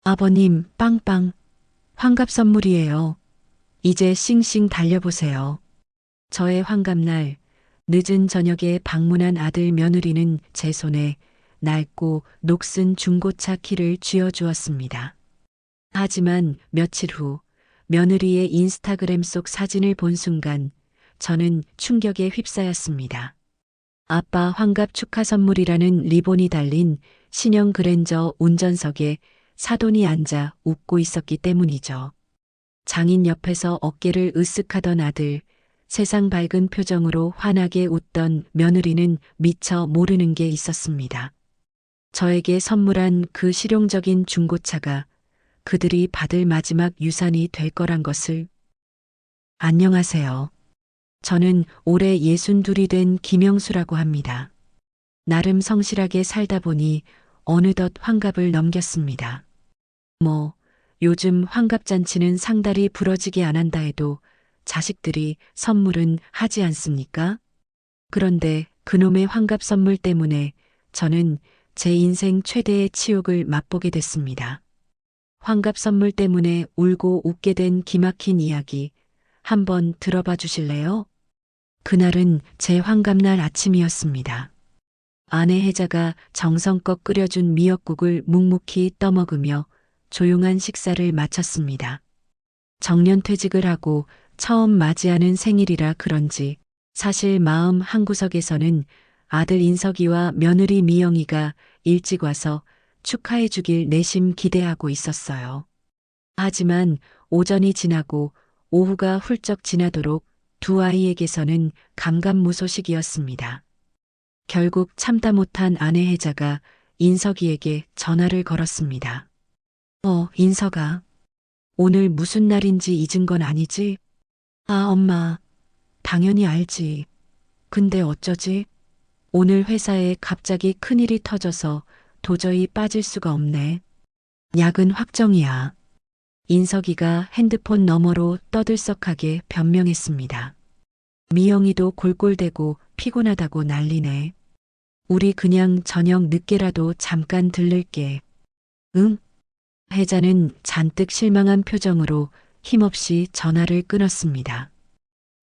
아버님, 빵빵. 환갑 선물이에요. 이제 싱싱 달려보세요. 저의 환갑날, 늦은 저녁에 방문한 아들 며느리는 제 손에 낡고 녹슨 중고차 키를 쥐어주었습니다. 하지만 며칠 후 며느리의 인스타그램 속 사진을 본 순간 저는 충격에 휩싸였습니다. 아빠 환갑 축하 선물이라는 리본이 달린 신형 그랜저 운전석에 사돈이 앉아 웃고 있었기 때문이죠. 장인 옆에서 어깨를 으쓱하던 아들, 세상 밝은 표정으로 환하게 웃던 며느리는 미처 모르는 게 있었습니다. 저에게 선물한 그 실용적인 중고차가 그들이 받을 마지막 유산이 될 거란 것을. 안녕하세요. 저는 올해 62이 된 김영수라고 합니다. 나름 성실하게 살다 보니 어느덧 환갑을 넘겼습니다. 요즘 환갑잔치는 상다리 부러지게 안 한다 해도 자식들이 선물은 하지 않습니까? 그런데 그놈의 환갑 선물 때문에 저는 제 인생 최대의 치욕을 맛보게 됐습니다. 환갑 선물 때문에 울고 웃게 된 기막힌 이야기 한번 들어봐 주실래요? 그날은 제 환갑날 아침이었습니다. 아내 혜자가 정성껏 끓여준 미역국을 묵묵히 떠먹으며 조용한 식사를 마쳤습니다. 정년퇴직을 하고 처음 맞이하는 생일이라 그런지 사실 마음 한구석에서는 아들 인석이와 며느리 미영이가 일찍 와서 축하해 주길 내심 기대하고 있었어요. 하지만 오전이 지나고 오후가 훌쩍 지나도록 두 아이에게서는 감감무소식이었습니다. 결국 참다 못한 아내 혜자가 인석이에게 전화를 걸었습니다. 인석아. 오늘 무슨 날인지 잊은 건 아니지? 아, 엄마. 당연히 알지. 근데 어쩌지? 오늘 회사에 갑자기 큰일이 터져서 도저히 빠질 수가 없네. 야근 확정이야. 인석이가 핸드폰 너머로 떠들썩하게 변명했습니다. 미영이도 골골대고 피곤하다고 난리네. 우리 그냥 저녁 늦게라도 잠깐 들를게. 응? 혜자는 잔뜩 실망한 표정으로 힘없이 전화를 끊었습니다.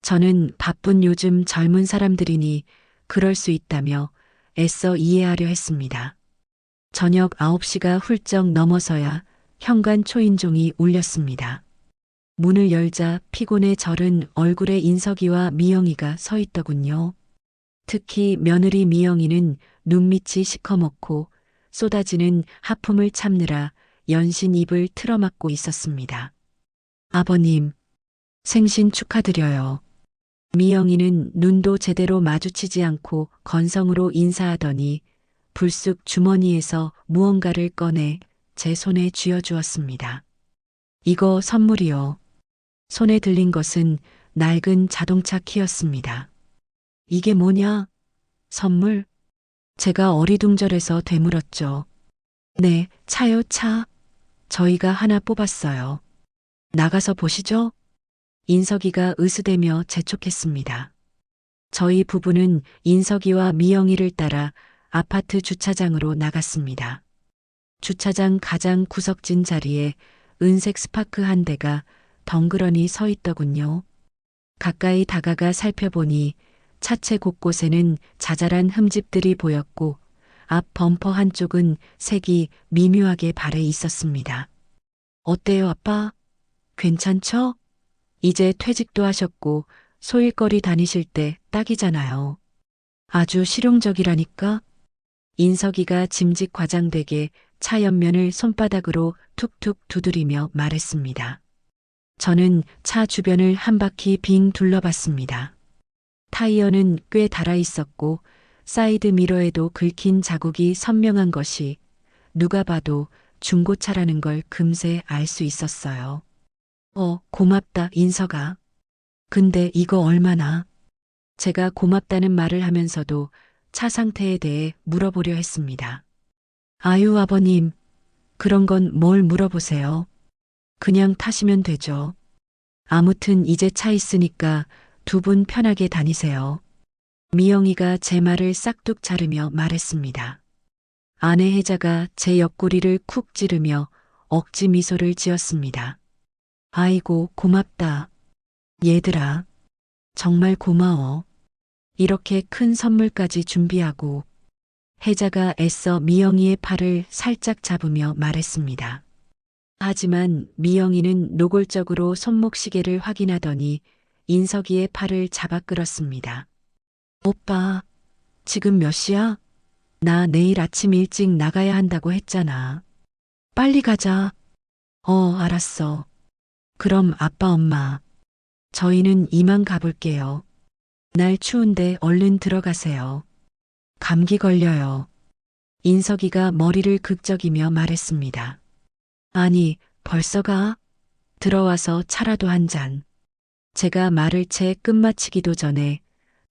저는 바쁜 요즘 젊은 사람들이니 그럴 수 있다며 애써 이해하려 했습니다. 저녁 9시가 훌쩍 넘어서야 현관 초인종이 울렸습니다. 문을 열자 피곤에 절은 얼굴에 인석이와 미영이가 서 있더군요. 특히 며느리 미영이는 눈밑이 시커멓고 쏟아지는 하품을 참느라 연신 입을 틀어막고 있었습니다. 아버님, 생신 축하드려요. 미영이는 눈도 제대로 마주치지 않고 건성으로 인사하더니 불쑥 주머니에서 무언가를 꺼내 제 손에 쥐어주었습니다. 이거 선물이요. 손에 들린 것은 낡은 자동차 키였습니다. 이게 뭐냐? 선물? 제가 어리둥절해서 되물었죠. 네, 차요, 차. 저희가 하나 뽑았어요. 나가서 보시죠. 인석이가 으스대며 재촉했습니다. 저희 부부는 인석이와 미영이를 따라 아파트 주차장으로 나갔습니다. 주차장 가장 구석진 자리에 은색 스파크 한 대가 덩그러니 서 있더군요. 가까이 다가가 살펴보니 차체 곳곳에는 자잘한 흠집들이 보였고 앞 범퍼 한쪽은 색이 미묘하게 발해 있었습니다. 어때요, 아빠? 괜찮죠? 이제 퇴직도 하셨고 소일거리 다니실 때 딱이잖아요. 아주 실용적이라니까? 인석이가 짐짓 과장되게 차 옆면을 손바닥으로 툭툭 두드리며 말했습니다. 저는 차 주변을 한 바퀴 빙 둘러봤습니다. 타이어는 꽤 달아 있었고 사이드 미러에도 긁힌 자국이 선명한 것이 누가 봐도 중고차라는 걸 금세 알 수 있었어요. 고맙다, 인석아. 근데 이거 얼마나? 제가 고맙다는 말을 하면서도 차 상태에 대해 물어보려 했습니다. 아유, 아버님. 그런 건 뭘 물어보세요. 그냥 타시면 되죠. 아무튼 이제 차 있으니까 두 분 편하게 다니세요. 미영이가 제 말을 싹둑 자르며 말했습니다. 아내 혜자가 제 옆구리를 쿡 찌르며 억지 미소를 지었습니다. 아이고, 고맙다. 얘들아, 정말 고마워. 이렇게 큰 선물까지 준비하고. 혜자가 애써 미영이의 팔을 살짝 잡으며 말했습니다. 하지만 미영이는 노골적으로 손목시계를 확인하더니 인석이의 팔을 잡아 끌었습니다. 오빠, 지금 몇 시야? 나 내일 아침 일찍 나가야 한다고 했잖아. 빨리 가자. 알았어. 그럼 아빠, 엄마. 저희는 이만 가볼게요. 날 추운데 얼른 들어가세요. 감기 걸려요. 인석이가 머리를 극적이며 말했습니다. 아니, 벌써 가? 들어와서 차라도 한 잔. 제가 말을 채 끝마치기도 전에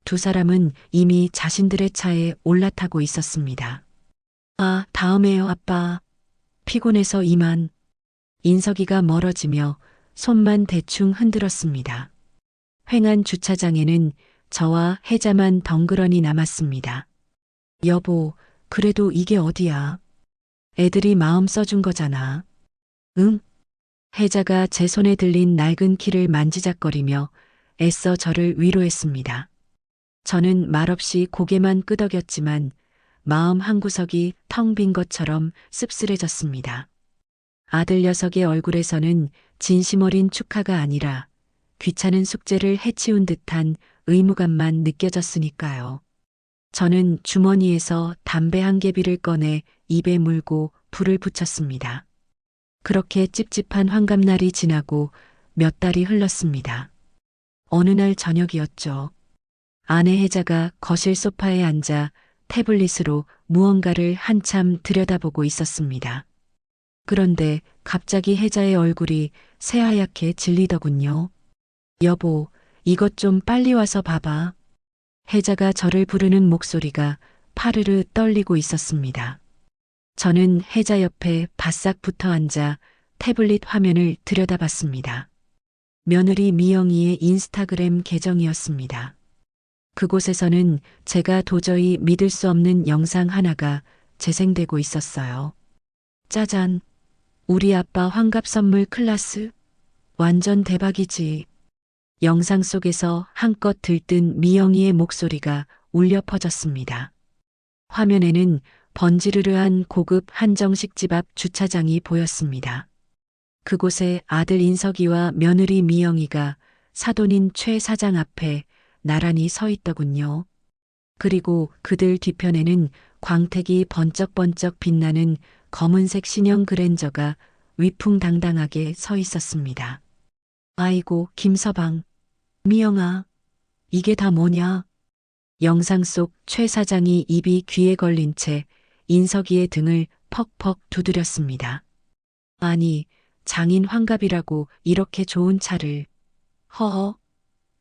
두 사람은 이미 자신들의 차에 올라타고 있었습니다. 아, 다음에요, 아빠. 피곤해서 이만. 인석이가 멀어지며 손만 대충 흔들었습니다. 횡한 주차장에는 저와 혜자만 덩그러니 남았습니다. 여보, 그래도 이게 어디야? 애들이 마음 써준 거잖아. 응? 혜자가 제 손에 들린 낡은 키를 만지작거리며 애써 저를 위로했습니다. 저는 말없이 고개만 끄덕였지만 마음 한구석이 텅 빈 것처럼 씁쓸해졌습니다. 아들 녀석의 얼굴에서는 진심 어린 축하가 아니라 귀찮은 숙제를 해치운 듯한 의무감만 느껴졌으니까요. 저는 주머니에서 담배 한 개비를 꺼내 입에 물고 불을 붙였습니다. 그렇게 찝찝한 환갑날이 지나고 몇 달이 흘렀습니다. 어느 날 저녁이었죠. 아내 혜자가 거실 소파에 앉아 태블릿으로 무언가를 한참 들여다보고 있었습니다. 그런데 갑자기 혜자의 얼굴이 새하얗게 질리더군요. 여보, 이것 좀 빨리 와서 봐봐. 혜자가 저를 부르는 목소리가 파르르 떨리고 있었습니다. 저는 혜자 옆에 바싹 붙어 앉아 태블릿 화면을 들여다봤습니다. 며느리 미영이의 인스타그램 계정이었습니다. 그곳에서는 제가 도저히 믿을 수 없는 영상 하나가 재생되고 있었어요. 짜잔, 우리 아빠 환갑 선물 클라스? 완전 대박이지. 영상 속에서 한껏 들뜬 미영이의 목소리가 울려 퍼졌습니다. 화면에는 번지르르한 고급 한정식 집 앞 주차장이 보였습니다. 그곳에 아들 인석이와 며느리 미영이가 사돈인 최 사장 앞에 나란히 서 있더군요. 그리고 그들 뒤편에는 광택이 번쩍번쩍 빛나는 검은색 신형 그랜저가 위풍당당하게 서 있었습니다. 아이고, 김서방, 미영아, 이게 다 뭐냐? 영상 속 최 사장이 입이 귀에 걸린 채 인석이의 등을 퍽퍽 두드렸습니다. 아니, 장인 환갑이라고 이렇게 좋은 차를. 허허,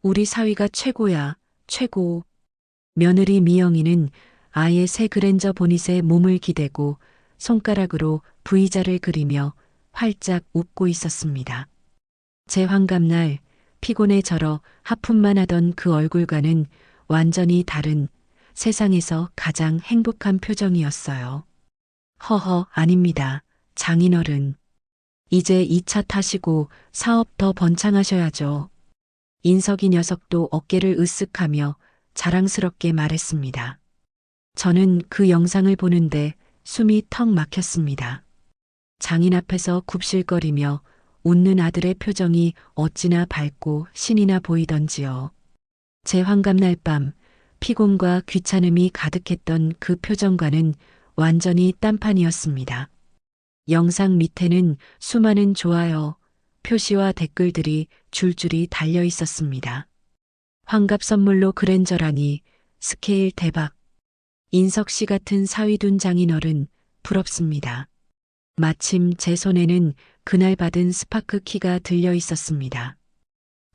우리 사위가 최고야, 최고. 며느리 미영이는 아예 새 그랜저 보닛에 몸을 기대고 손가락으로 V자를 그리며 활짝 웃고 있었습니다. 제 환갑날 피곤에 절어 하품만 하던 그 얼굴과는 완전히 다른 세상에서 가장 행복한 표정이었어요. 허허, 아닙니다. 장인어른. 이제 이 차 타시고 사업 더 번창하셔야죠. 인석이 녀석도 어깨를 으쓱하며 자랑스럽게 말했습니다. 저는 그 영상을 보는데 숨이 턱 막혔습니다. 장인 앞에서 굽실거리며 웃는 아들의 표정이 어찌나 밝고 신이 나 보이던지요. 제 환갑날 밤 피곤과 귀찮음이 가득했던 그 표정과는 완전히 딴판이었습니다. 영상 밑에는 수많은 좋아요, 표시와 댓글들이 줄줄이 달려 있었습니다. 환갑 선물로 그랜저라니, 스케일 대박. 인석 씨 같은 사위둔 장인어른 부럽습니다. 마침 제 손에는 그날 받은 스파크 키가 들려 있었습니다.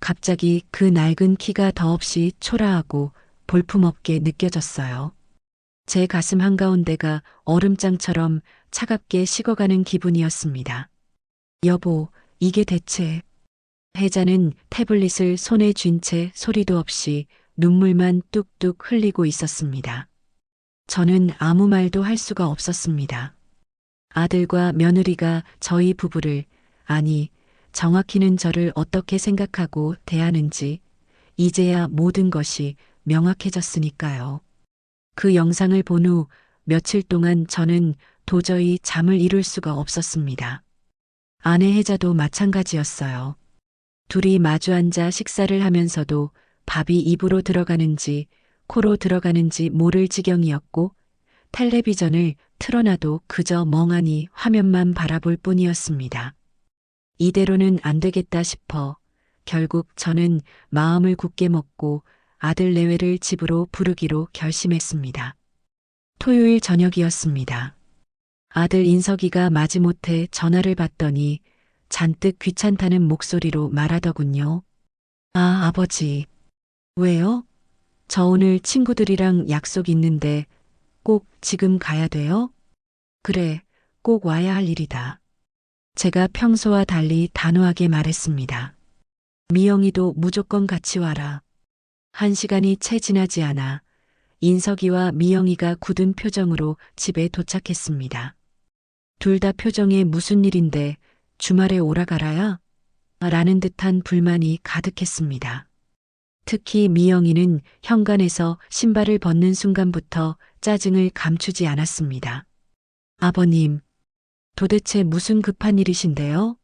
갑자기 그 낡은 키가 더없이 초라하고 볼품없게 느껴졌어요. 제 가슴 한가운데가 얼음장처럼 차갑게 식어가는 기분이었습니다. 여보, 이게 대체. 혜자는 태블릿을 손에 쥔 채 소리도 없이 눈물만 뚝뚝 흘리고 있었습니다. 저는 아무 말도 할 수가 없었습니다. 아들과 며느리가 저희 부부를, 아니, 정확히는 저를 어떻게 생각하고 대하는지 이제야 모든 것이 명확해졌으니까요. 그 영상을 본 후 며칠 동안 저는 도저히 잠을 이룰 수가 없었습니다. 아내 혜자도 마찬가지였어요. 둘이 마주 앉아 식사를 하면서도 밥이 입으로 들어가는지 코로 들어가는지 모를 지경이었고 텔레비전을 틀어놔도 그저 멍하니 화면만 바라볼 뿐이었습니다. 이대로는 안 되겠다 싶어 결국 저는 마음을 굳게 먹고 아들 내외를 집으로 부르기로 결심했습니다. 토요일 저녁이었습니다. 아들 인석이가 마지못해 전화를 받더니 잔뜩 귀찮다는 목소리로 말하더군요. 아, 아버지. 왜요? 저 오늘 친구들이랑 약속 있는데 꼭 지금 가야 돼요? 그래, 꼭 와야 할 일이다. 제가 평소와 달리 단호하게 말했습니다. 미영이도 무조건 같이 와라. 1시간이 채 지나지 않아 인석이와 미영이가 굳은 표정으로 집에 도착했습니다. 둘 다 표정에 무슨 일인데 주말에 오라가라야? 라는 듯한 불만이 가득했습니다. 특히 미영이는 현관에서 신발을 벗는 순간부터 짜증을 감추지 않았습니다. 아버님, 도대체 무슨 급한 일이신데요?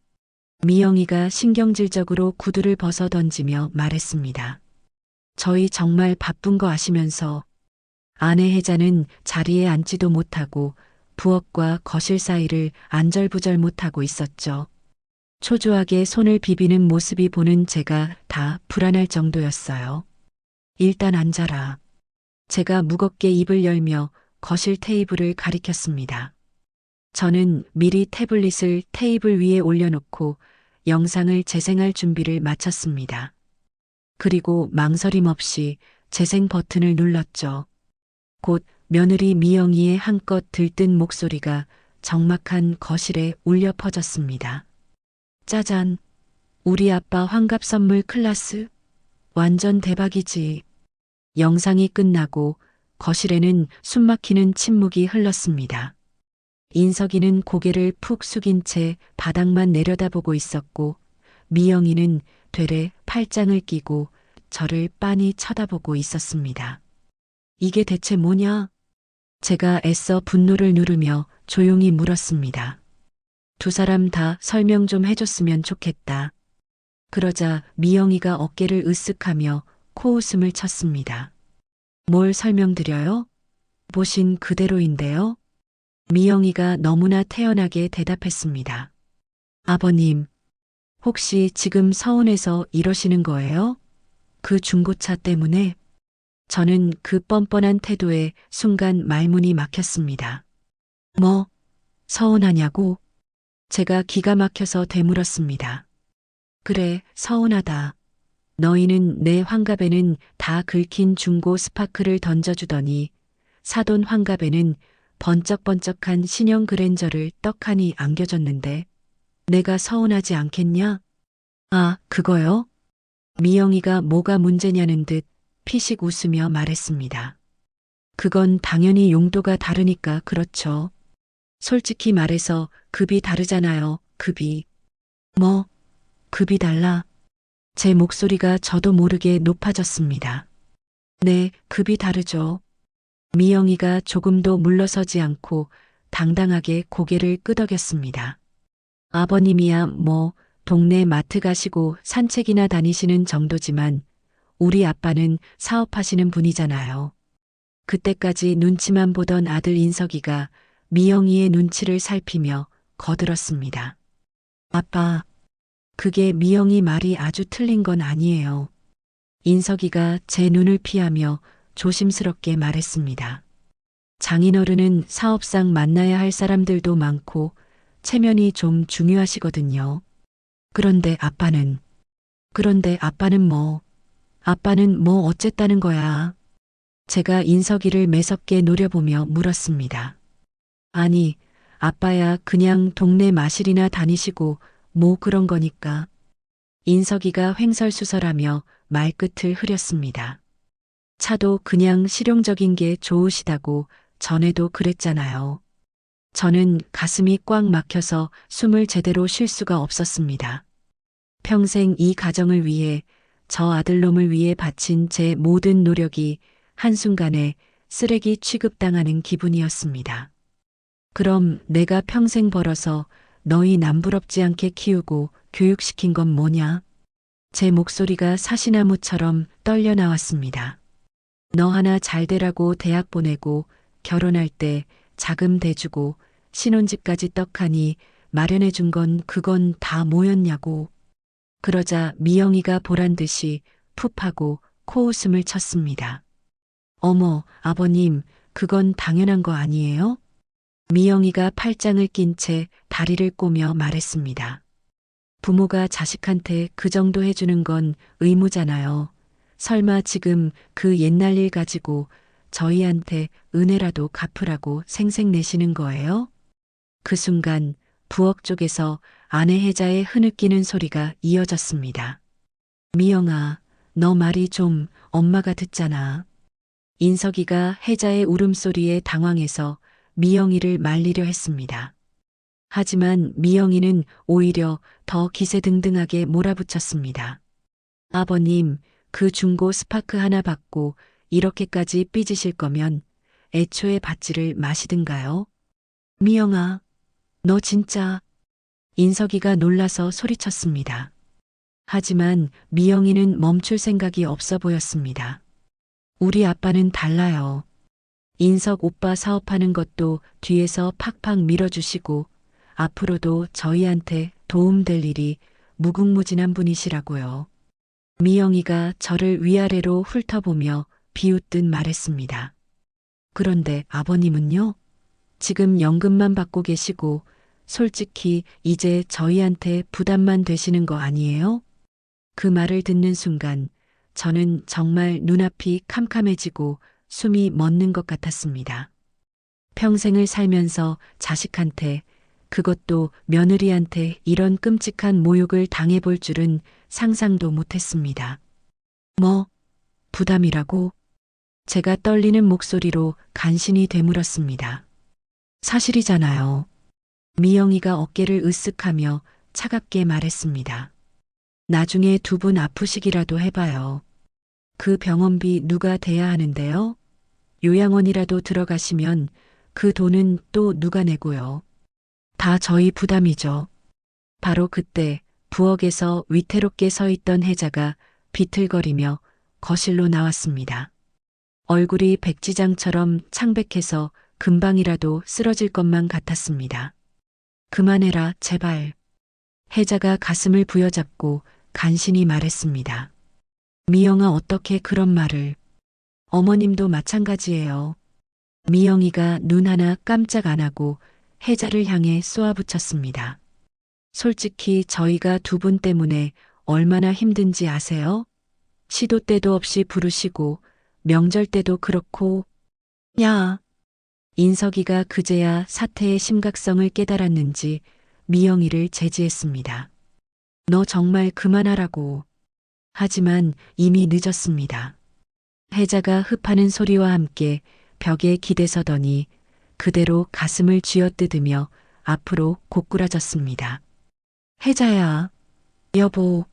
미영이가 신경질적으로 구두를 벗어 던지며 말했습니다. 저희 정말 바쁜 거 아시면서 아내 혜자는 자리에 앉지도 못하고 부엌과 거실 사이를 안절부절 못하고 있었죠. 초조하게 손을 비비는 모습이 보는 제가 다 불안할 정도였어요. 일단 앉아라. 제가 무겁게 입을 열며 거실 테이블을 가리켰습니다. 저는 미리 태블릿을 테이블 위에 올려놓고 영상을 재생할 준비를 마쳤습니다. 그리고 망설임 없이 재생 버튼을 눌렀죠. 곧 며느리 미영이의 한껏 들뜬 목소리가 적막한 거실에 울려 퍼졌습니다. 짜잔, 우리 아빠 환갑 선물 클라스? 완전 대박이지. 영상이 끝나고 거실에는 숨막히는 침묵이 흘렀습니다. 인석이는 고개를 푹 숙인 채 바닥만 내려다보고 있었고 미영이는 되레 팔짱을 끼고 저를 빤히 쳐다보고 있었습니다. 이게 대체 뭐냐? 제가 애써 분노를 누르며 조용히 물었습니다. 두 사람 다 설명 좀 해줬으면 좋겠다. 그러자 미영이가 어깨를 으쓱하며 코웃음을 쳤습니다. 뭘 설명드려요? 보신 그대로인데요. 미영이가 너무나 태연하게 대답했습니다. 아버님, 혹시 지금 서운해서 이러시는 거예요? 그 중고차 때문에? 저는 그 뻔뻔한 태도에 순간 말문이 막혔습니다. 뭐, 서운하냐고? 제가 기가 막혀서 되물었습니다. 그래, 서운하다. 너희는 내 환갑에는 다 긁힌 중고 스파크를 던져주더니 사돈 환갑에는 번쩍번쩍한 신형 그랜저를 떡하니 안겨줬는데 내가 서운하지 않겠냐? 아, 그거요? 미영이가 뭐가 문제냐는 듯 피식 웃으며 말했습니다. 그건 당연히 용도가 다르니까 그렇죠. 솔직히 말해서 급이 다르잖아요, 급이. 뭐, 급이 달라? 제 목소리가 저도 모르게 높아졌습니다. 네, 급이 다르죠. 미영이가 조금도 물러서지 않고 당당하게 고개를 끄덕였습니다. 아버님이야 뭐 동네 마트 가시고 산책이나 다니시는 정도지만 우리 아빠는 사업하시는 분이잖아요. 그때까지 눈치만 보던 아들 인석이가 미영이의 눈치를 살피며 거들었습니다. 아빠, 그게 미영이 말이 아주 틀린 건 아니에요. 인석이가 제 눈을 피하며 조심스럽게 말했습니다. 장인어른은 사업상 만나야 할 사람들도 많고 체면이 좀 중요하시거든요. 그런데 아빠는 아빠는 뭐 어쨌다는 거야. 제가 인석이를 매섭게 노려보며 물었습니다. 아니, 아빠야 그냥 동네 마실이나 다니시고 뭐 그런 거니까. 인석이가 횡설수설하며 말끝을 흐렸습니다. 차도 그냥 실용적인 게 좋으시다고 전에도 그랬잖아요. 저는 가슴이 꽉 막혀서 숨을 제대로 쉴 수가 없었습니다. 평생 이 가정을 위해, 저 아들놈을 위해 바친 제 모든 노력이 한순간에 쓰레기 취급당하는 기분이었습니다. 그럼 내가 평생 벌어서 너희 남부럽지 않게 키우고 교육시킨 건 뭐냐? 제 목소리가 사시나무처럼 떨려 나왔습니다. 너 하나 잘 되라고 대학 보내고 결혼할 때 자금 대주고 신혼집까지 떡하니 마련해 준 건 그건 다 뭐였냐고. 그러자 미영이가 보란 듯이 푹 하고 코웃음을 쳤습니다. 어머, 아버님, 그건 당연한 거 아니에요? 미영이가 팔짱을 낀 채 다리를 꼬며 말했습니다. 부모가 자식한테 그 정도 해주는 건 의무잖아요. 설마 지금 그 옛날 일 가지고 저희한테 은혜라도 갚으라고 생색내시는 거예요? 그 순간 부엌 쪽에서 아내 혜자의 흐느끼는 소리가 이어졌습니다. 미영아, 너 말이 좀 엄마가 듣잖아. 인석이가 혜자의 울음소리에 당황해서 미영이를 말리려 했습니다. 하지만 미영이는 오히려 더 기세등등하게 몰아붙였습니다. 아버님, 그 중고 스파크 하나 받고 이렇게까지 삐지실 거면 애초에 받지를 마시든가요? 미영아, 너 진짜. 인석이가 놀라서 소리쳤습니다. 하지만 미영이는 멈출 생각이 없어 보였습니다. 우리 아빠는 달라요. 인석 오빠 사업하는 것도 뒤에서 팍팍 밀어주시고 앞으로도 저희한테 도움될 일이 무궁무진한 분이시라고요. 미영이가 저를 위아래로 훑어보며 비웃듯 말했습니다. 그런데 아버님은요? 지금 연금만 받고 계시고 솔직히 이제 저희한테 부담만 되시는 거 아니에요? 그 말을 듣는 순간 저는 정말 눈앞이 캄캄해지고 숨이 멎는 것 같았습니다. 평생을 살면서 자식한테, 그것도 며느리한테 이런 끔찍한 모욕을 당해볼 줄은 상상도 못했습니다. 뭐, 부담이라고? 제가 떨리는 목소리로 간신히 되물었습니다. 사실이잖아요. 미영이가 어깨를 으쓱하며 차갑게 말했습니다. 나중에 두 분 아프시기라도 해봐요. 그 병원비 누가 대야 하는데요? 요양원이라도 들어가시면 그 돈은 또 누가 내고요. 다 저희 부담이죠. 바로 그때 부엌에서 위태롭게 서 있던 혜자가 비틀거리며 거실로 나왔습니다. 얼굴이 백지장처럼 창백해서 금방이라도 쓰러질 것만 같았습니다. 그만해라, 제발. 혜자가 가슴을 부여잡고 간신히 말했습니다. 미영아, 어떻게 그런 말을. 어머님도 마찬가지예요. 미영이가 눈 하나 깜짝 안 하고 혜자를 향해 쏘아붙였습니다. 솔직히 저희가 두 분 때문에 얼마나 힘든지 아세요? 시도 때도 없이 부르시고 명절 때도 그렇고. 야! 인석이가 그제야 사태의 심각성을 깨달았는지 미영이를 제지했습니다. 너 정말 그만하라고. 하지만 이미 늦었습니다. 혜자가 흡하는 소리와 함께 벽에 기대서더니 그대로 가슴을 쥐어뜯으며 앞으로 고꾸라졌습니다. 혜자야, 여보.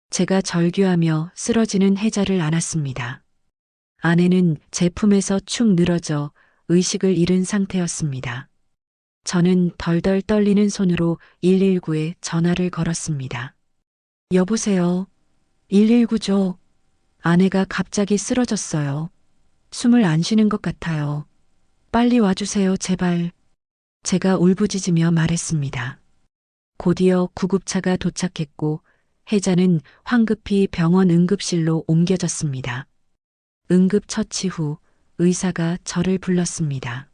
제가 절규하며 쓰러지는 혜자를 안았습니다. 아내는 제 품에서 축 늘어져 의식을 잃은 상태였습니다. 저는 덜덜 떨리는 손으로 119에 전화를 걸었습니다. 여보세요. 119죠. 아내가 갑자기 쓰러졌어요. 숨을 안 쉬는 것 같아요. 빨리 와주세요, 제발. 제가 울부짖으며 말했습니다. 곧이어 구급차가 도착했고 혜자는 황급히 병원 응급실로 옮겨졌습니다. 응급처치 후 의사가 저를 불렀습니다.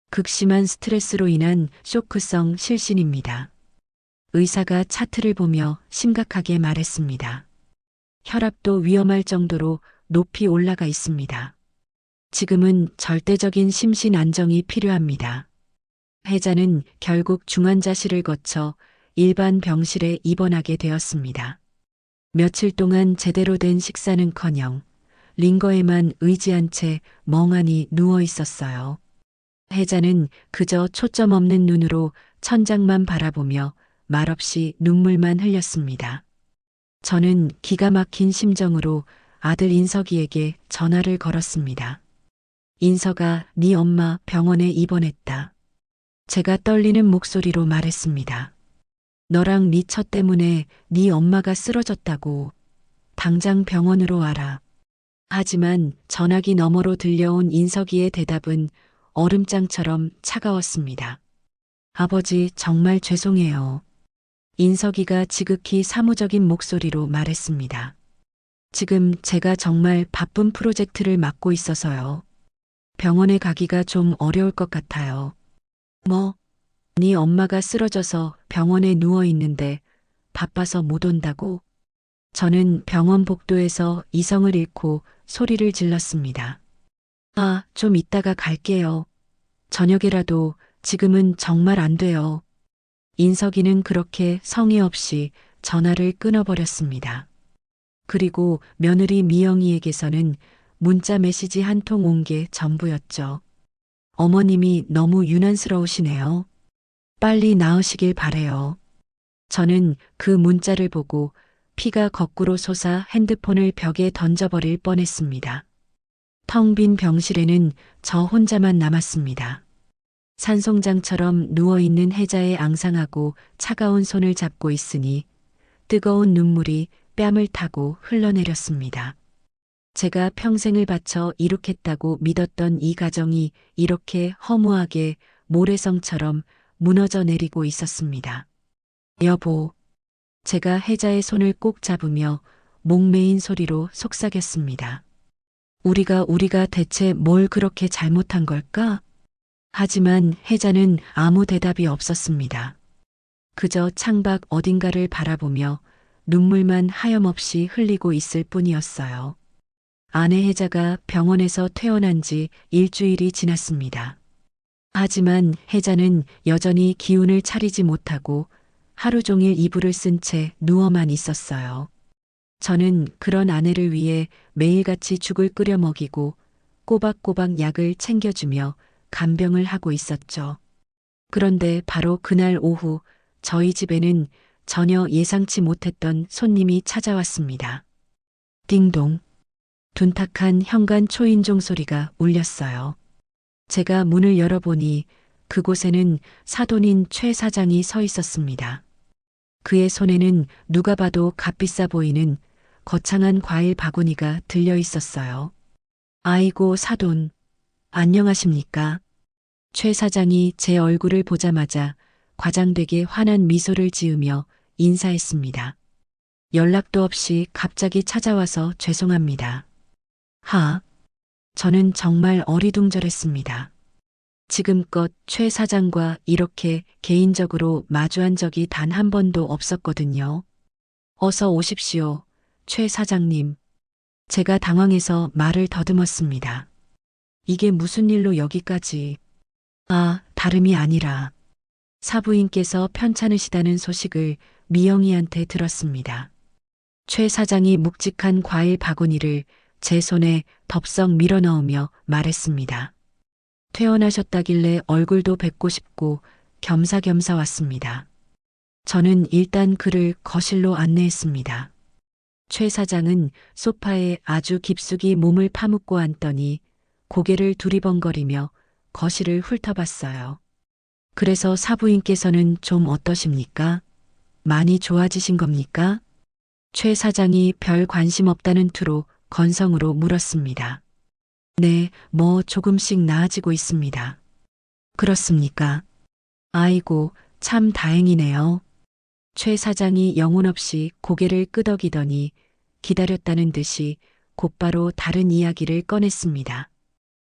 극심한 스트레스로 인한 쇼크성 실신입니다. 의사가 차트를 보며 심각하게 말했습니다. 혈압도 위험할 정도로 높이 올라가 있습니다. 지금은 절대적인 심신 안정이 필요합니다. 혜자는 결국 중환자실을 거쳐 일반 병실에 입원하게 되었습니다. 며칠 동안 제대로 된 식사는커녕 링거에만 의지한 채 멍하니 누워 있었어요. 혜자는 그저 초점 없는 눈으로 천장만 바라보며 말없이 눈물만 흘렸습니다. 저는 기가 막힌 심정으로 아들 인석이에게 전화를 걸었습니다. 인석아, 네 엄마 병원에 입원했다. 제가 떨리는 목소리로 말했습니다. 너랑 네 처 때문에 네 엄마가 쓰러졌다고. 당장 병원으로 와라. 하지만 전화기 너머로 들려온 인석이의 대답은 얼음장처럼 차가웠습니다. 아버지, 정말 죄송해요. 인석이가 지극히 사무적인 목소리로 말했습니다. 지금 제가 정말 바쁜 프로젝트를 맡고 있어서요. 병원에 가기가 좀 어려울 것 같아요. 뭐? 네 엄마가 쓰러져서 병원에 누워 있는데 바빠서 못 온다고? 저는 병원 복도에서 이성을 잃고 소리를 질렀습니다. 아, 좀 이따가 갈게요. 저녁이라도 지금은 정말 안 돼요. 인석이는 그렇게 성의 없이 전화를 끊어버렸습니다. 그리고 며느리 미영이에게서는 문자 메시지 한 통 온 게 전부였죠. 어머님이 너무 유난스러우시네요. 빨리 나으시길 바래요. 저는 그 문자를 보고 피가 거꾸로 솟아 핸드폰을 벽에 던져버릴 뻔했습니다. 텅 빈 병실에는 저 혼자만 남았습니다. 산송장처럼 누워있는 혜자의 앙상하고 차가운 손을 잡고 있으니 뜨거운 눈물이 뺨을 타고 흘러내렸습니다. 제가 평생을 바쳐 이룩했다고 믿었던 이 가정이 이렇게 허무하게 모래성처럼 무너져 내리고 있었습니다. 여보, 제가 혜자의 손을 꼭 잡으며 목매인 소리로 속삭였습니다. 우리가 대체 뭘 그렇게 잘못한 걸까? 하지만 혜자는 아무 대답이 없었습니다. 그저 창밖 어딘가를 바라보며 눈물만 하염없이 흘리고 있을 뿐이었어요. 아내 혜자가 병원에서 퇴원한 지 일주일이 지났습니다. 하지만 혜자는 여전히 기운을 차리지 못하고 하루 종일 이불을 쓴 채 누워만 있었어요. 저는 그런 아내를 위해 매일같이 죽을 끓여 먹이고 꼬박꼬박 약을 챙겨주며 간병을 하고 있었죠. 그런데 바로 그날 오후 저희 집에는 전혀 예상치 못했던 손님이 찾아왔습니다. 띵동. 둔탁한 현관 초인종 소리가 울렸어요. 제가 문을 열어보니 그곳에는 사돈인 최 사장이 서 있었습니다. 그의 손에는 누가 봐도 값비싸 보이는 거창한 과일 바구니가 들려 있었어요. 아이고 사돈, 안녕하십니까? 최 사장이 제 얼굴을 보자마자 과장되게 환한 미소를 지으며 인사했습니다. 연락도 없이 갑자기 찾아와서 죄송합니다. 저는 정말 어리둥절했습니다. 지금껏 최 사장과 이렇게 개인적으로 마주한 적이 단 한 번도 없었거든요. 어서 오십시오, 최 사장님. 제가 당황해서 말을 더듬었습니다. 이게 무슨 일로 여기까지? 다름이 아니라 사부인께서 편찮으시다는 소식을 미영이한테 들었습니다. 최 사장이 묵직한 과일 바구니를 제 손에 덥석 밀어넣으며 말했습니다. 퇴원하셨다길래 얼굴도 뵙고 싶고 겸사겸사 왔습니다. 저는 일단 그를 거실로 안내했습니다. 최 사장은 소파에 아주 깊숙이 몸을 파묻고 앉더니 고개를 두리번거리며 거실을 훑어봤어요. 그래서 사부인께서는 좀 어떠십니까? 많이 좋아지신 겁니까? 최 사장이 별 관심 없다는 투로 건성으로 물었습니다. 네, 조금씩 나아지고 있습니다. 그렇습니까? 아이고, 참 다행이네요. 최 사장이 영혼 없이 고개를 끄덕이더니 기다렸다는 듯이 곧바로 다른 이야기를 꺼냈습니다.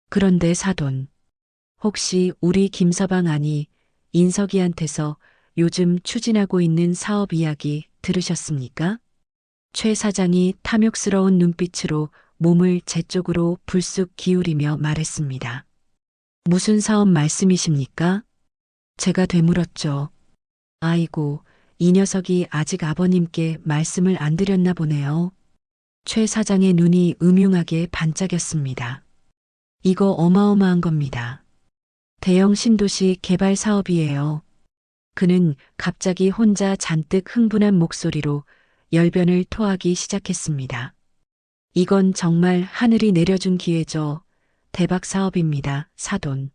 그런데 사돈, 혹시 우리 김서방 아니 인석이한테서 요즘 추진하고 있는 사업 이야기 들으셨습니까? 최 사장이 탐욕스러운 눈빛으로 몸을 제 쪽으로 불쑥 기울이며 말했습니다. 무슨 사업 말씀이십니까? 제가 되물었죠. 아이고, 이 녀석이 아직 아버님께 말씀을 안 드렸나 보네요. 최 사장의 눈이 음흉하게 반짝였습니다. 이거 어마어마한 겁니다. 대형 신도시 개발 사업이에요. 그는 갑자기 혼자 잔뜩 흥분한 목소리로 열변을 토하기 시작했습니다. 이건 정말 하늘이 내려준 기회죠. 대박 사업입니다. 사돈.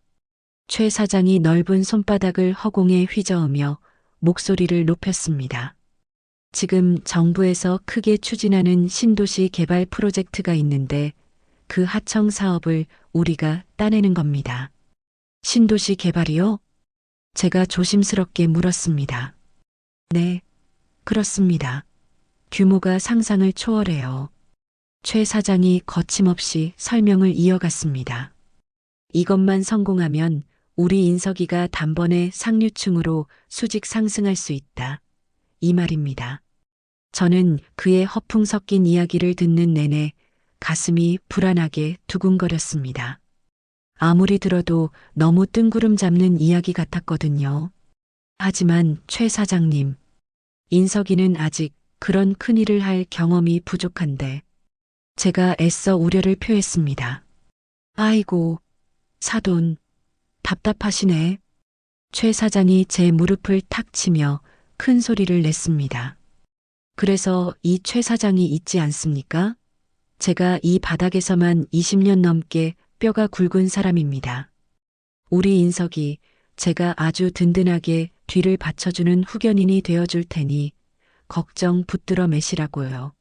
최 사장이 넓은 손바닥을 허공에 휘저으며 목소리를 높였습니다. 지금 정부에서 크게 추진하는 신도시 개발 프로젝트가 있는데 그 하청 사업을 우리가 따내는 겁니다. 신도시 개발이요? 제가 조심스럽게 물었습니다. 네, 그렇습니다. 규모가 상상을 초월해요. 최 사장이 거침없이 설명을 이어갔습니다. 이것만 성공하면 우리 인석이가 단번에 상류층으로 수직 상승할 수 있다. 이 말입니다. 저는 그의 허풍 섞인 이야기를 듣는 내내 가슴이 불안하게 두근거렸습니다. 아무리 들어도 너무 뜬구름 잡는 이야기 같았거든요. 하지만 최 사장님, 인석이는 아직 그런 큰일을 할 경험이 부족한데 제가 애써 우려를 표했습니다. 아이고, 사돈, 답답하시네. 최 사장이 제 무릎을 탁 치며 큰 소리를 냈습니다. 그래서 이 최 사장이 있지 않습니까? 제가 이 바닥에서만 20년 넘게 뼈가 굵은 사람입니다. 우리 인석이 제가 아주 든든하게 뒤를 받쳐주는 후견인이 되어줄 테니 걱정 붙들어 매시라고요.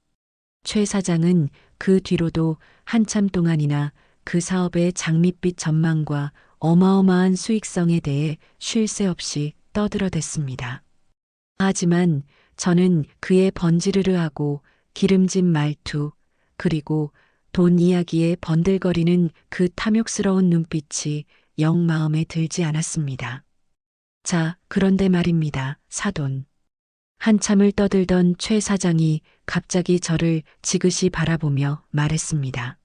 최 사장은 그 뒤로도 한참 동안이나 그 사업의 장밋빛 전망과 어마어마한 수익성에 대해 쉴 새 없이 떠들어댔습니다. 하지만 저는 그의 번지르르하고 기름진 말투, 그리고 돈 이야기에 번들거리는 그 탐욕스러운 눈빛이 영 마음에 들지 않았습니다. 자, 그런데 말입니다, 사돈. 한참을 떠들던 최 사장이 갑자기 저를 지그시 바라보며 말했습니다.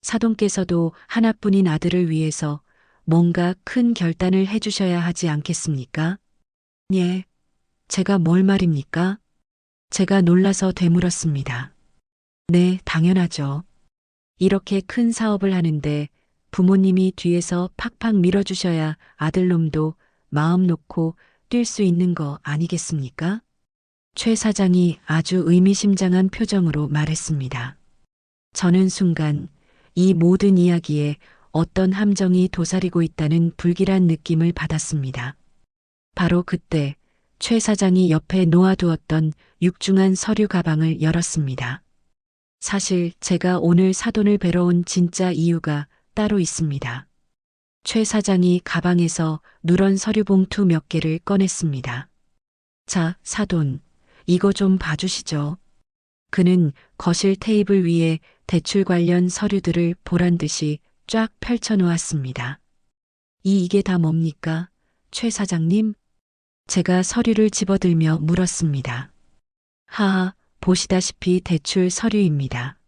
사돈께서도 하나뿐인 아들을 위해서 뭔가 큰 결단을 해주셔야 하지 않겠습니까? 예, 제가 뭘 말입니까? 제가 놀라서 되물었습니다. 네, 당연하죠. 이렇게 큰 사업을 하는데 부모님이 뒤에서 팍팍 밀어주셔야 아들놈도 마음 놓고 뛸 수 있는 거 아니겠습니까? 최 사장이 아주 의미심장한 표정으로 말했습니다. 저는 순간 이 모든 이야기에 어떤 함정이 도사리고 있다는 불길한 느낌을 받았습니다. 바로 그때 최 사장이 옆에 놓아두었던 육중한 서류 가방을 열었습니다. 사실 제가 오늘 사돈을 뵈러 온 진짜 이유가 따로 있습니다. 최 사장이 가방에서 누런 서류 봉투 몇 개를 꺼냈습니다. 자, 사돈, 이거 좀 봐주시죠. 그는 거실 테이블 위에 대출 관련 서류들을 보란 듯이 쫙 펼쳐 놓았습니다. 이게 다 뭡니까? 최 사장님? 제가 서류를 집어들며 물었습니다. 하하, 보시다시피 대출 서류입니다.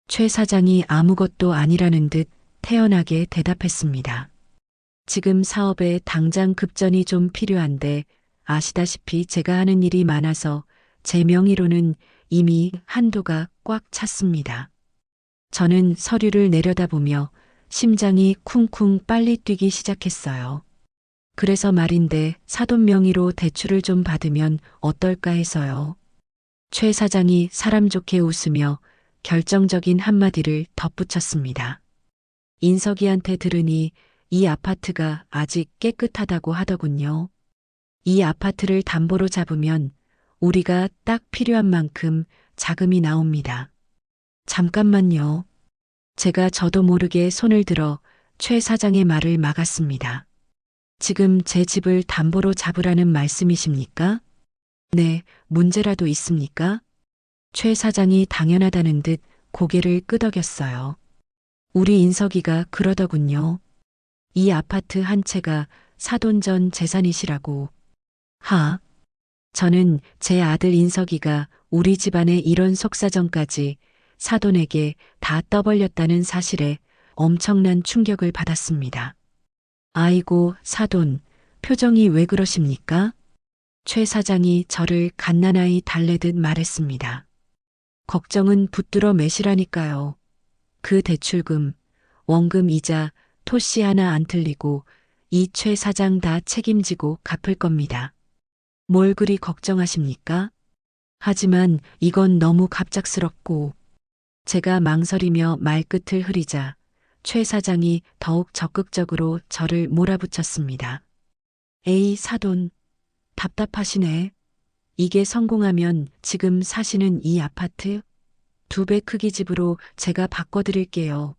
최 사장이 아무것도 아니라는 듯 태연하게 대답했습니다. 지금 사업에 당장 급전이 좀 필요한데 아시다시피 제가 하는 일이 많아서 제 명의로는 이미 한도가 꽉 찼습니다. 저는 서류를 내려다보며 심장이 쿵쿵 빨리 뛰기 시작했어요. 그래서 말인데 사돈 명의로 대출을 좀 받으면 어떨까 해서요. 최 사장이 사람 좋게 웃으며 결정적인 한마디를 덧붙였습니다. 인석이한테 들으니 이 아파트가 아직 깨끗하다고 하더군요. 이 아파트를 담보로 잡으면 우리가 딱 필요한 만큼 자금이 나옵니다. 잠깐만요. 제가 저도 모르게 손을 들어 최 사장의 말을 막았습니다. 지금 제 집을 담보로 잡으라는 말씀이십니까? 네, 문제라도 있습니까? 최 사장이 당연하다는 듯 고개를 끄덕였어요. 우리 인석이가 그러더군요. 이 아파트 한 채가 사돈 전 재산이시라고. 저는 제 아들 인석이가 우리 집안의 이런 속사정까지 사돈에게 다 떠벌렸다는 사실에 엄청난 충격을 받았습니다. 아이고, 사돈, 표정이 왜 그러십니까? 최 사장이 저를 갓난아이 달래듯 말했습니다. 걱정은 붙들어 매시라니까요. 그 대출금, 원금 이자, 토씨 하나 안 틀리고 이 최 사장 다 책임지고 갚을 겁니다. 뭘 그리 걱정하십니까? 하지만 이건 너무 갑작스럽고 제가 망설이며 말끝을 흐리자 최 사장이 더욱 적극적으로 저를 몰아붙였습니다. 에이, 사돈. 답답하시네. 이게 성공하면 지금 사시는 이 아파트 2배 크기 집으로 제가 바꿔드릴게요.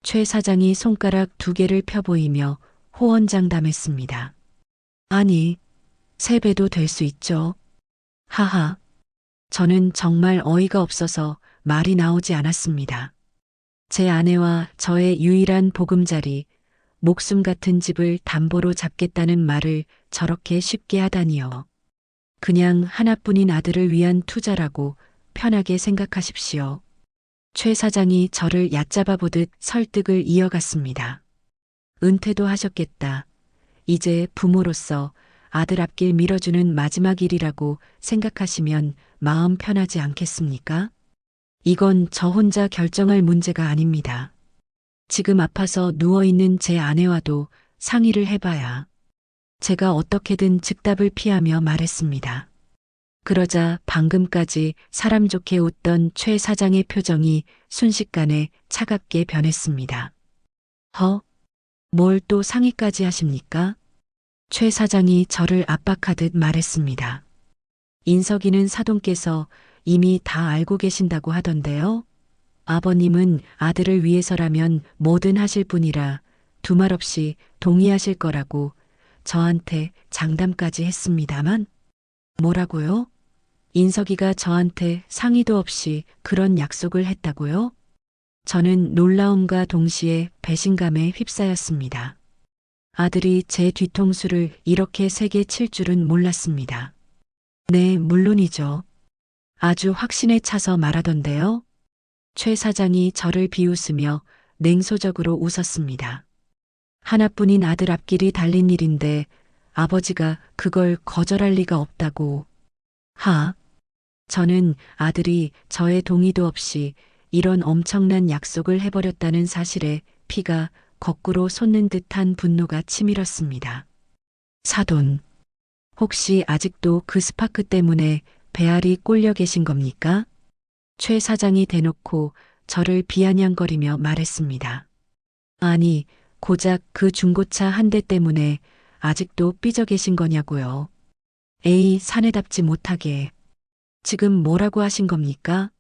최 사장이 손가락 2개를 펴보이며 호언장담했습니다. 아니, 3배도 될 수 있죠. 하하. 저는 정말 어이가 없어서 말이 나오지 않았습니다. 제 아내와 저의 유일한 보금자리, 목숨 같은 집을 담보로 잡겠다는 말을 저렇게 쉽게 하다니요. 그냥 하나뿐인 아들을 위한 투자라고 편하게 생각하십시오. 최 사장이 저를 얕잡아 보듯 설득을 이어갔습니다. 은퇴도 하셨겠다. 이제 부모로서 아들 앞길 밀어주는 마지막 일이라고 생각하시면 마음 편하지 않겠습니까? 이건 저 혼자 결정할 문제가 아닙니다. 지금 아파서 누워있는 제 아내와도 상의를 해봐야. 제가 어떻게든 즉답을 피하며 말했습니다. 그러자 방금까지 사람 좋게 웃던 최 사장의 표정이 순식간에 차갑게 변했습니다. 뭘 또 상의까지 하십니까? 최 사장이 저를 압박하듯 말했습니다. 인석이는 사돈께서 이미 다 알고 계신다고 하던데요. 아버님은 아들을 위해서라면 뭐든 하실 분이라 두말 없이 동의하실 거라고 저한테 장담까지 했습니다만. 뭐라고요? 인석이가 저한테 상의도 없이 그런 약속을 했다고요? 저는 놀라움과 동시에 배신감에 휩싸였습니다. 아들이 제 뒤통수를 이렇게 세게 칠 줄은 몰랐습니다. 네, 물론이죠. 아주 확신에 차서 말하던데요. 최 사장이 저를 비웃으며 냉소적으로 웃었습니다. 하나뿐인 아들 앞길이 달린 일인데 아버지가 그걸 거절할 리가 없다고. 저는 아들이 저의 동의도 없이 이런 엄청난 약속을 해버렸다는 사실에 피가 거꾸로 솟는 듯한 분노가 치밀었습니다. 사돈, 혹시 아직도 그 스파크 때문에 배알이 꼴려 계신 겁니까? 최 사장이 대놓고 저를 비아냥거리며 말했습니다. 아니, 고작 그 중고차 한 대 때문에 아직도 삐져 계신 거냐고요. 에이, 사내답지 못하게. 지금 뭐라고 하신 겁니까?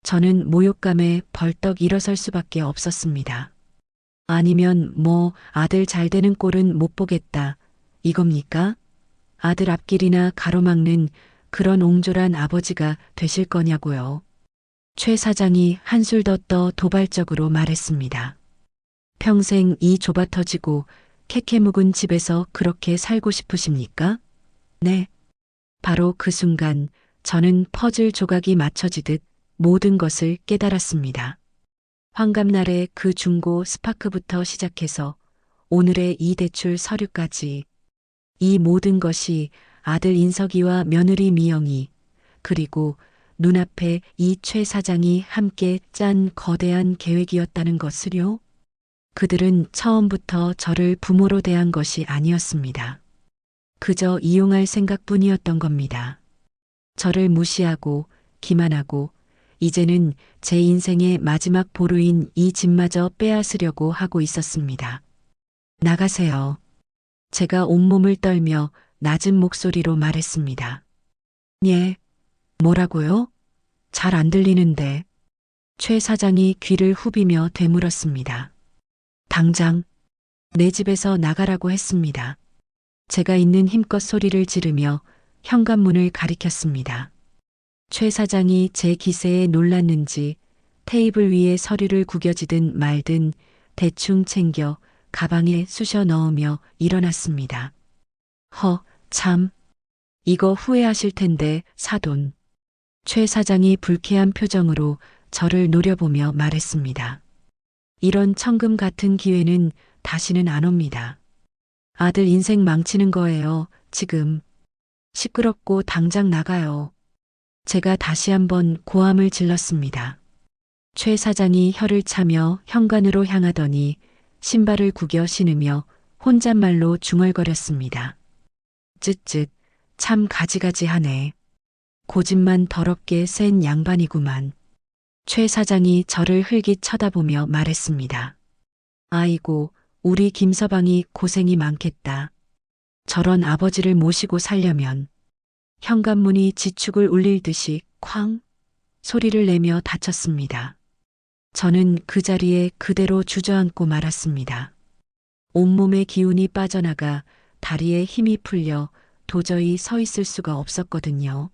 저는 모욕감에 벌떡 일어설 수밖에 없었습니다. 아니면 뭐 아들 잘 되는 꼴은 못 보겠다 이겁니까? 아들 앞길이나 가로막는 그런 옹졸한 아버지가 되실 거냐고요. 최 사장이 한술 더 떠 도발적으로 말했습니다. 평생 이 좁아터지고 캐캐 묵은 집에서 그렇게 살고 싶으십니까? 네. 바로 그 순간 저는 퍼즐 조각이 맞춰지듯 모든 것을 깨달았습니다. 환갑날의 그 중고 스파크부터 시작해서 오늘의 이 대출 서류까지 이 모든 것이 아들 인석이와 며느리 미영이 그리고 눈앞에 이 최 사장이 함께 짠 거대한 계획이었다는 것을요. 그들은 처음부터 저를 부모로 대한 것이 아니었습니다. 그저 이용할 생각뿐이었던 겁니다. 저를 무시하고 기만하고 이제는 제 인생의 마지막 보루인 이 집마저 빼앗으려고 하고 있었습니다. 나가세요. 제가 온몸을 떨며 낮은 목소리로 말했습니다. 예, 뭐라고요? 잘 안 들리는데. 최 사장이 귀를 후비며 되물었습니다. 당장 내 집에서 나가라고 했습니다. 제가 있는 힘껏 소리를 지르며 현관문을 가리켰습니다. 최 사장이 제 기세에 놀랐는지 테이블 위에 서류를 구겨지든 말든 대충 챙겨 가방에 쑤셔 넣으며 일어났습니다. 참. 이거 후회하실 텐데, 사돈. 최 사장이 불쾌한 표정으로 저를 노려보며 말했습니다. 이런 천금 같은 기회는 다시는 안 옵니다. 아들 인생 망치는 거예요, 지금. 시끄럽고 당장 나가요. 제가 다시 한번 고함을 질렀습니다. 최 사장이 혀를 차며 현관으로 향하더니 신발을 구겨 신으며 혼잣말로 중얼거렸습니다. 쯧쯧, 참 가지가지하네. 고집만 더럽게 센 양반이구만. 최 사장이 저를 흘깃 쳐다보며 말했습니다. 아이고, 우리 김서방이 고생이 많겠다. 저런 아버지를 모시고 살려면. 현관문이 지축을 울릴 듯이 쾅 소리를 내며 닫혔습니다. 저는 그 자리에 그대로 주저앉고 말았습니다. 온몸의 기운이 빠져나가 다리에 힘이 풀려 도저히 서 있을 수가 없었거든요.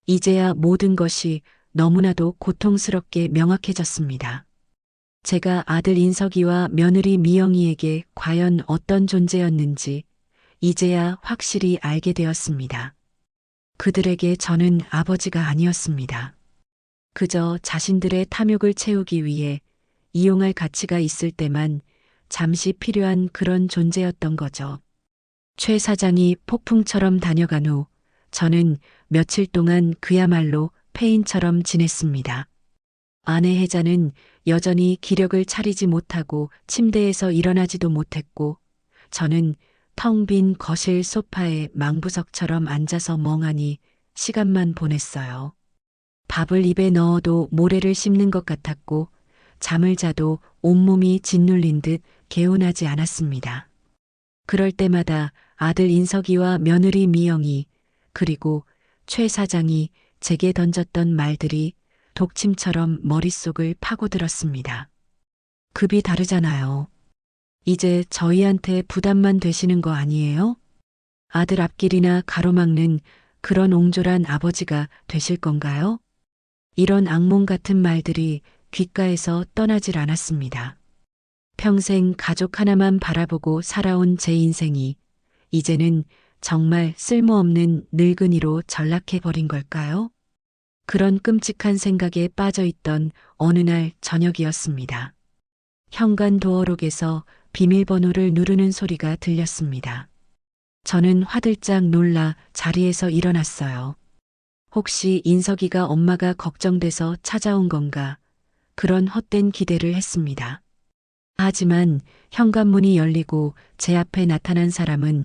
이제야 모든 것이 너무나도 고통스럽게 명확해졌습니다. 제가 아들 인석이와 며느리 미영이에게 과연 어떤 존재였는지 이제야 확실히 알게 되었습니다. 그들에게 저는 아버지가 아니었습니다. 그저 자신들의 탐욕을 채우기 위해 이용할 가치가 있을 때만 잠시 필요한 그런 존재였던 거죠. 최 사장이 폭풍처럼 다녀간 후 저는 며칠 동안 그야말로 폐인처럼 지냈습니다. 아내 혜자는 여전히 기력을 차리지 못하고 침대에서 일어나지도 못했고 저는 텅 빈 거실 소파에 망부석처럼 앉아서 멍하니 시간만 보냈어요. 밥을 입에 넣어도 모래를 씹는 것 같았고 잠을 자도 온몸이 짓눌린 듯 개운하지 않았습니다. 그럴 때마다 아들 인석이와 며느리 미영이 그리고 최 사장이 제게 던졌던 말들이 독침처럼 머릿속을 파고들었습니다. 급이 다르잖아요. 이제 저희한테 부담만 되시는 거 아니에요? 아들 앞길이나 가로막는 그런 옹졸한 아버지가 되실 건가요? 이런 악몽 같은 말들이 귓가에서 떠나질 않았습니다. 평생 가족 하나만 바라보고 살아온 제 인생이 이제는 정말 쓸모없는 늙은이로 전락해버린 걸까요? 그런 끔찍한 생각에 빠져있던 어느 날 저녁이었습니다. 현관 도어록에서 비밀번호를 누르는 소리가 들렸습니다. 저는 화들짝 놀라 자리에서 일어났어요. 혹시 인석이가 엄마가 걱정돼서 찾아온 건가? 그런 헛된 기대를 했습니다. 하지만 현관문이 열리고 제 앞에 나타난 사람은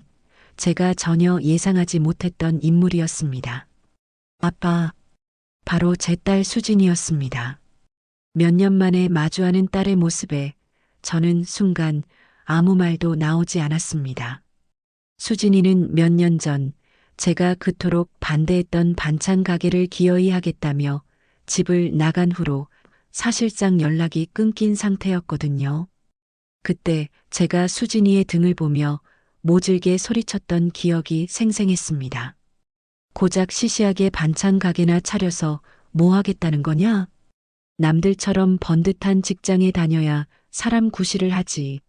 제가 전혀 예상하지 못했던 인물이었습니다. 아빠, 바로 제 딸 수진이었습니다. 몇 년 만에 마주하는 딸의 모습에 저는 순간 아무 말도 나오지 않았습니다. 수진이는 몇 년 전 제가 그토록 반대했던 반찬 가게를 기어이 하겠다며 집을 나간 후로 사실상 연락이 끊긴 상태였거든요. 그때 제가 수진이의 등을 보며 모질게 소리쳤던 기억이 생생했습니다. 고작 시시하게 반찬 가게나 차려서 뭐 하겠다는 거냐? 남들처럼 번듯한 직장에 다녀야 사람 구실을 하지.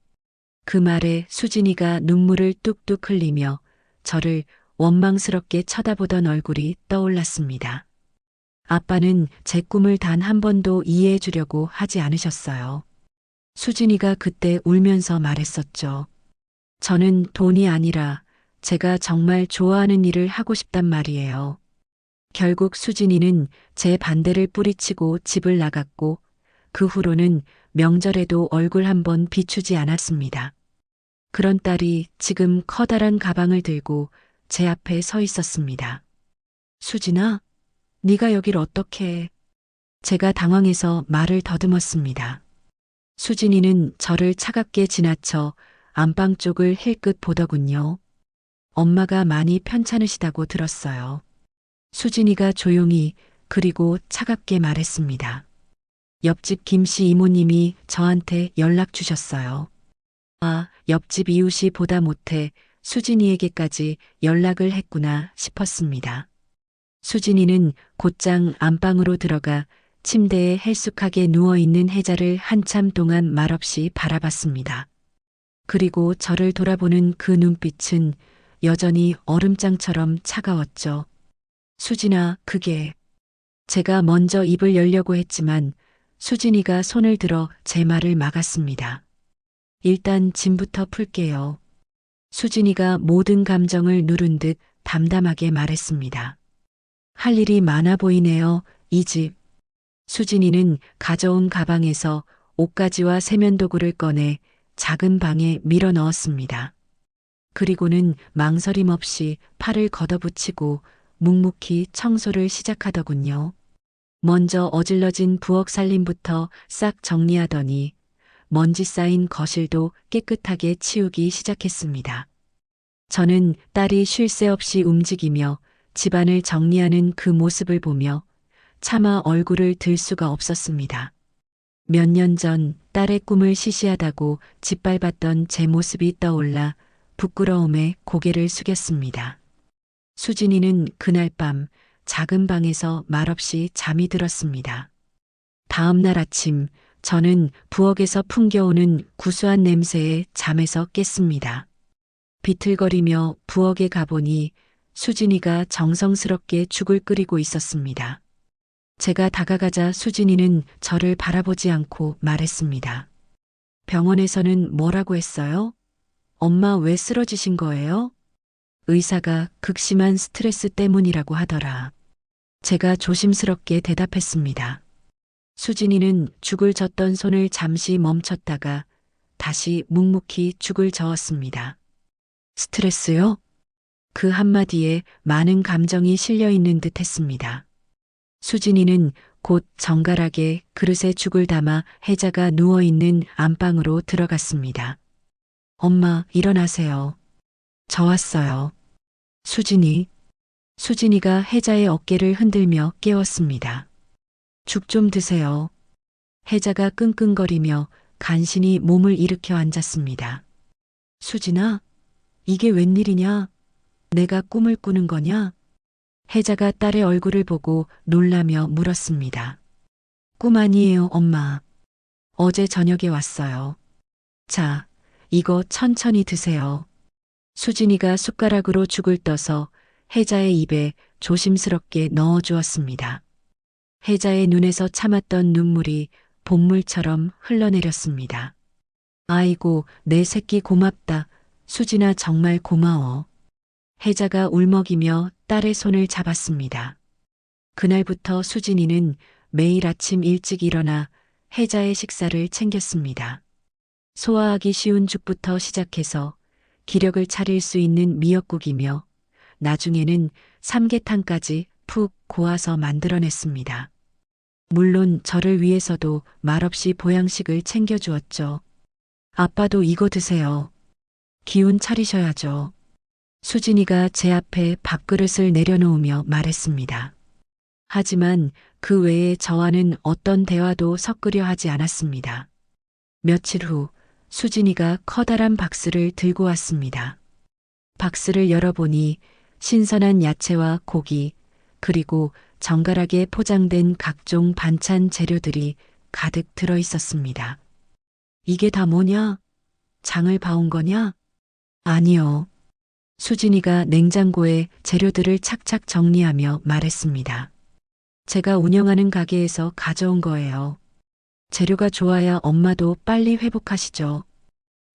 그 말에 수진이가 눈물을 뚝뚝 흘리며 저를 원망스럽게 쳐다보던 얼굴이 떠올랐습니다. 아빠는 제 꿈을 단 한 번도 이해해 주려고 하지 않으셨어요. 수진이가 그때 울면서 말했었죠. 저는 돈이 아니라 제가 정말 좋아하는 일을 하고 싶단 말이에요. 결국 수진이는 제 반대를 뿌리치고 집을 나갔고 그 후로는 명절에도 얼굴 한번 비추지 않았습니다. 그런 딸이 지금 커다란 가방을 들고 제 앞에 서 있었습니다. 수진아, 네가 여길 어떻게 해? 제가 당황해서 말을 더듬었습니다. 수진이는 저를 차갑게 지나쳐 안방 쪽을 힐끗 보더군요. 엄마가 많이 편찮으시다고 들었어요. 수진이가 조용히 그리고 차갑게 말했습니다. 옆집 김씨 이모님이 저한테 연락 주셨어요. 아, 옆집 이웃이 보다 못해 수진이에게까지 연락을 했구나 싶었습니다. 수진이는 곧장 안방으로 들어가 침대에 헬쑥하게 누워있는 혜자를 한참 동안 말없이 바라봤습니다. 그리고 저를 돌아보는 그 눈빛은 여전히 얼음장처럼 차가웠죠. 수진아, 그게... 제가 먼저 입을 열려고 했지만 수진이가 손을 들어 제 말을 막았습니다. 일단 짐부터 풀게요. 수진이가 모든 감정을 누른 듯 담담하게 말했습니다. 할 일이 많아 보이네요, 이 집. 수진이는 가져온 가방에서 옷가지와 세면도구를 꺼내 작은 방에 밀어 넣었습니다. 그리고는 망설임 없이 팔을 걷어붙이고 묵묵히 청소를 시작하더군요. 먼저 어질러진 부엌 살림부터 싹 정리하더니 먼지 쌓인 거실도 깨끗하게 치우기 시작했습니다. 저는 딸이 쉴 새 없이 움직이며 집안을 정리하는 그 모습을 보며 차마 얼굴을 들 수가 없었습니다. 몇 년 전 딸의 꿈을 시시하다고 짓밟았던 제 모습이 떠올라 부끄러움에 고개를 숙였습니다. 수진이는 그날 밤 작은 방에서 말없이 잠이 들었습니다. 다음 날 아침 저는 부엌에서 풍겨오는 구수한 냄새에 잠에서 깼습니다. 비틀거리며 부엌에 가보니 수진이가 정성스럽게 죽을 끓이고 있었습니다. 제가 다가가자 수진이는 저를 바라보지 않고 말했습니다. 병원에서는 뭐라고 했어요? 엄마 왜 쓰러지신 거예요? 의사가 극심한 스트레스 때문이라고 하더라. 제가 조심스럽게 대답했습니다. 수진이는 죽을 젓던 손을 잠시 멈췄다가 다시 묵묵히 죽을 저었습니다. 스트레스요? 그 한마디에 많은 감정이 실려 있는 듯 했습니다. 수진이는 곧 정갈하게 그릇에 죽을 담아 혜자가 누워있는 안방으로 들어갔습니다. 엄마, 일어나세요. 저 왔어요. 수진이가 혜자의 어깨를 흔들며 깨웠습니다. 죽 좀 드세요. 혜자가 끙끙거리며 간신히 몸을 일으켜 앉았습니다. 수진아, 이게 웬일이냐? 내가 꿈을 꾸는 거냐? 혜자가 딸의 얼굴을 보고 놀라며 물었습니다. 꿈 아니에요, 엄마. 어제 저녁에 왔어요. 자, 이거 천천히 드세요. 수진이가 숟가락으로 죽을 떠서 혜자의 입에 조심스럽게 넣어 주었습니다. 혜자의 눈에서 참았던 눈물이 봇물처럼 흘러내렸습니다. 아이고, 내 새끼 고맙다. 수진아 정말 고마워. 혜자가 울먹이며 딸의 손을 잡았습니다. 그날부터 수진이는 매일 아침 일찍 일어나 혜자의 식사를 챙겼습니다. 소화하기 쉬운 죽부터 시작해서 기력을 차릴 수 있는 미역국이며 나중에는 삼계탕까지 푹 고아서 만들어냈습니다. 물론 저를 위해서도 말없이 보양식을 챙겨주었죠. 아빠도 이거 드세요. 기운 차리셔야죠. 수진이가 제 앞에 밥그릇을 내려놓으며 말했습니다. 하지만 그 외에 저와는 어떤 대화도 섞으려 하지 않았습니다. 며칠 후 수진이가 커다란 박스를 들고 왔습니다. 박스를 열어보니 신선한 야채와 고기, 그리고 정갈하게 포장된 각종 반찬 재료들이 가득 들어 있었습니다. 이게 다 뭐냐? 장을 봐온 거냐? 아니요. 수진이가 냉장고에 재료들을 착착 정리하며 말했습니다. 제가 운영하는 가게에서 가져온 거예요. 재료가 좋아야 엄마도 빨리 회복하시죠.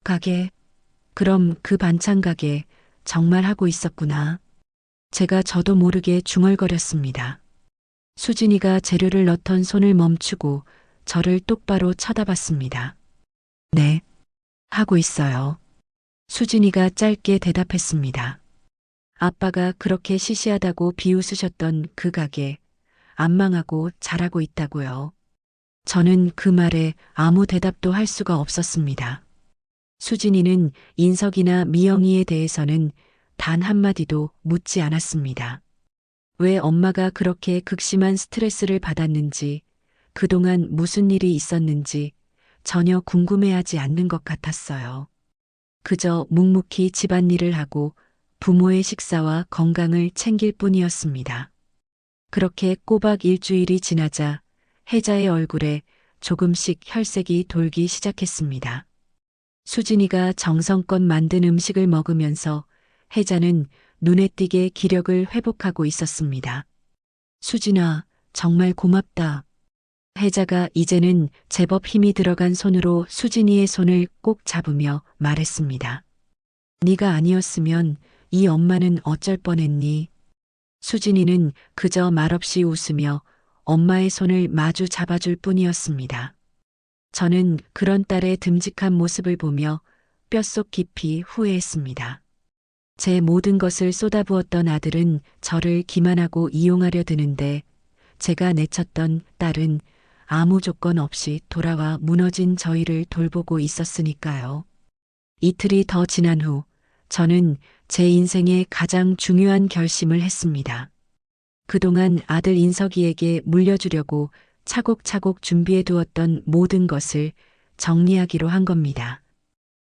가게? 그럼 그 반찬 가게 정말 하고 있었구나. 제가 저도 모르게 중얼거렸습니다. 수진이가 재료를 넣던 손을 멈추고 저를 똑바로 쳐다봤습니다. 네, 하고 있어요. 수진이가 짧게 대답했습니다. 아빠가 그렇게 시시하다고 비웃으셨던 그 가게, 안 망하고 잘하고 있다고요. 저는 그 말에 아무 대답도 할 수가 없었습니다. 수진이는 인석이나 미영이에 대해서는 단 한마디도 묻지 않았습니다. 왜 엄마가 그렇게 극심한 스트레스를 받았는지, 그동안 무슨 일이 있었는지 전혀 궁금해하지 않는 것 같았어요. 그저 묵묵히 집안일을 하고 부모의 식사와 건강을 챙길 뿐이었습니다. 그렇게 꼬박 일주일이 지나자 혜자의 얼굴에 조금씩 혈색이 돌기 시작했습니다. 수진이가 정성껏 만든 음식을 먹으면서 혜자는 눈에 띄게 기력을 회복하고 있었습니다. 수진아, 정말 고맙다. 혜자가 이제는 제법 힘이 들어간 손으로 수진이의 손을 꼭 잡으며 말했습니다. 네가 아니었으면 이 엄마는 어쩔 뻔했니? 수진이는 그저 말없이 웃으며 엄마의 손을 마주 잡아줄 뿐이었습니다. 저는 그런 딸의 듬직한 모습을 보며 뼛속 깊이 후회했습니다. 제 모든 것을 쏟아부었던 아들은 저를 기만하고 이용하려 드는데 제가 내쳤던 딸은 아무 조건 없이 돌아와 무너진 저희를 돌보고 있었으니까요. 이틀이 더 지난 후 저는 제 인생의 가장 중요한 결심을 했습니다. 그동안 아들 인석이에게 물려주려고 차곡차곡 준비해 두었던 모든 것을 정리하기로 한 겁니다.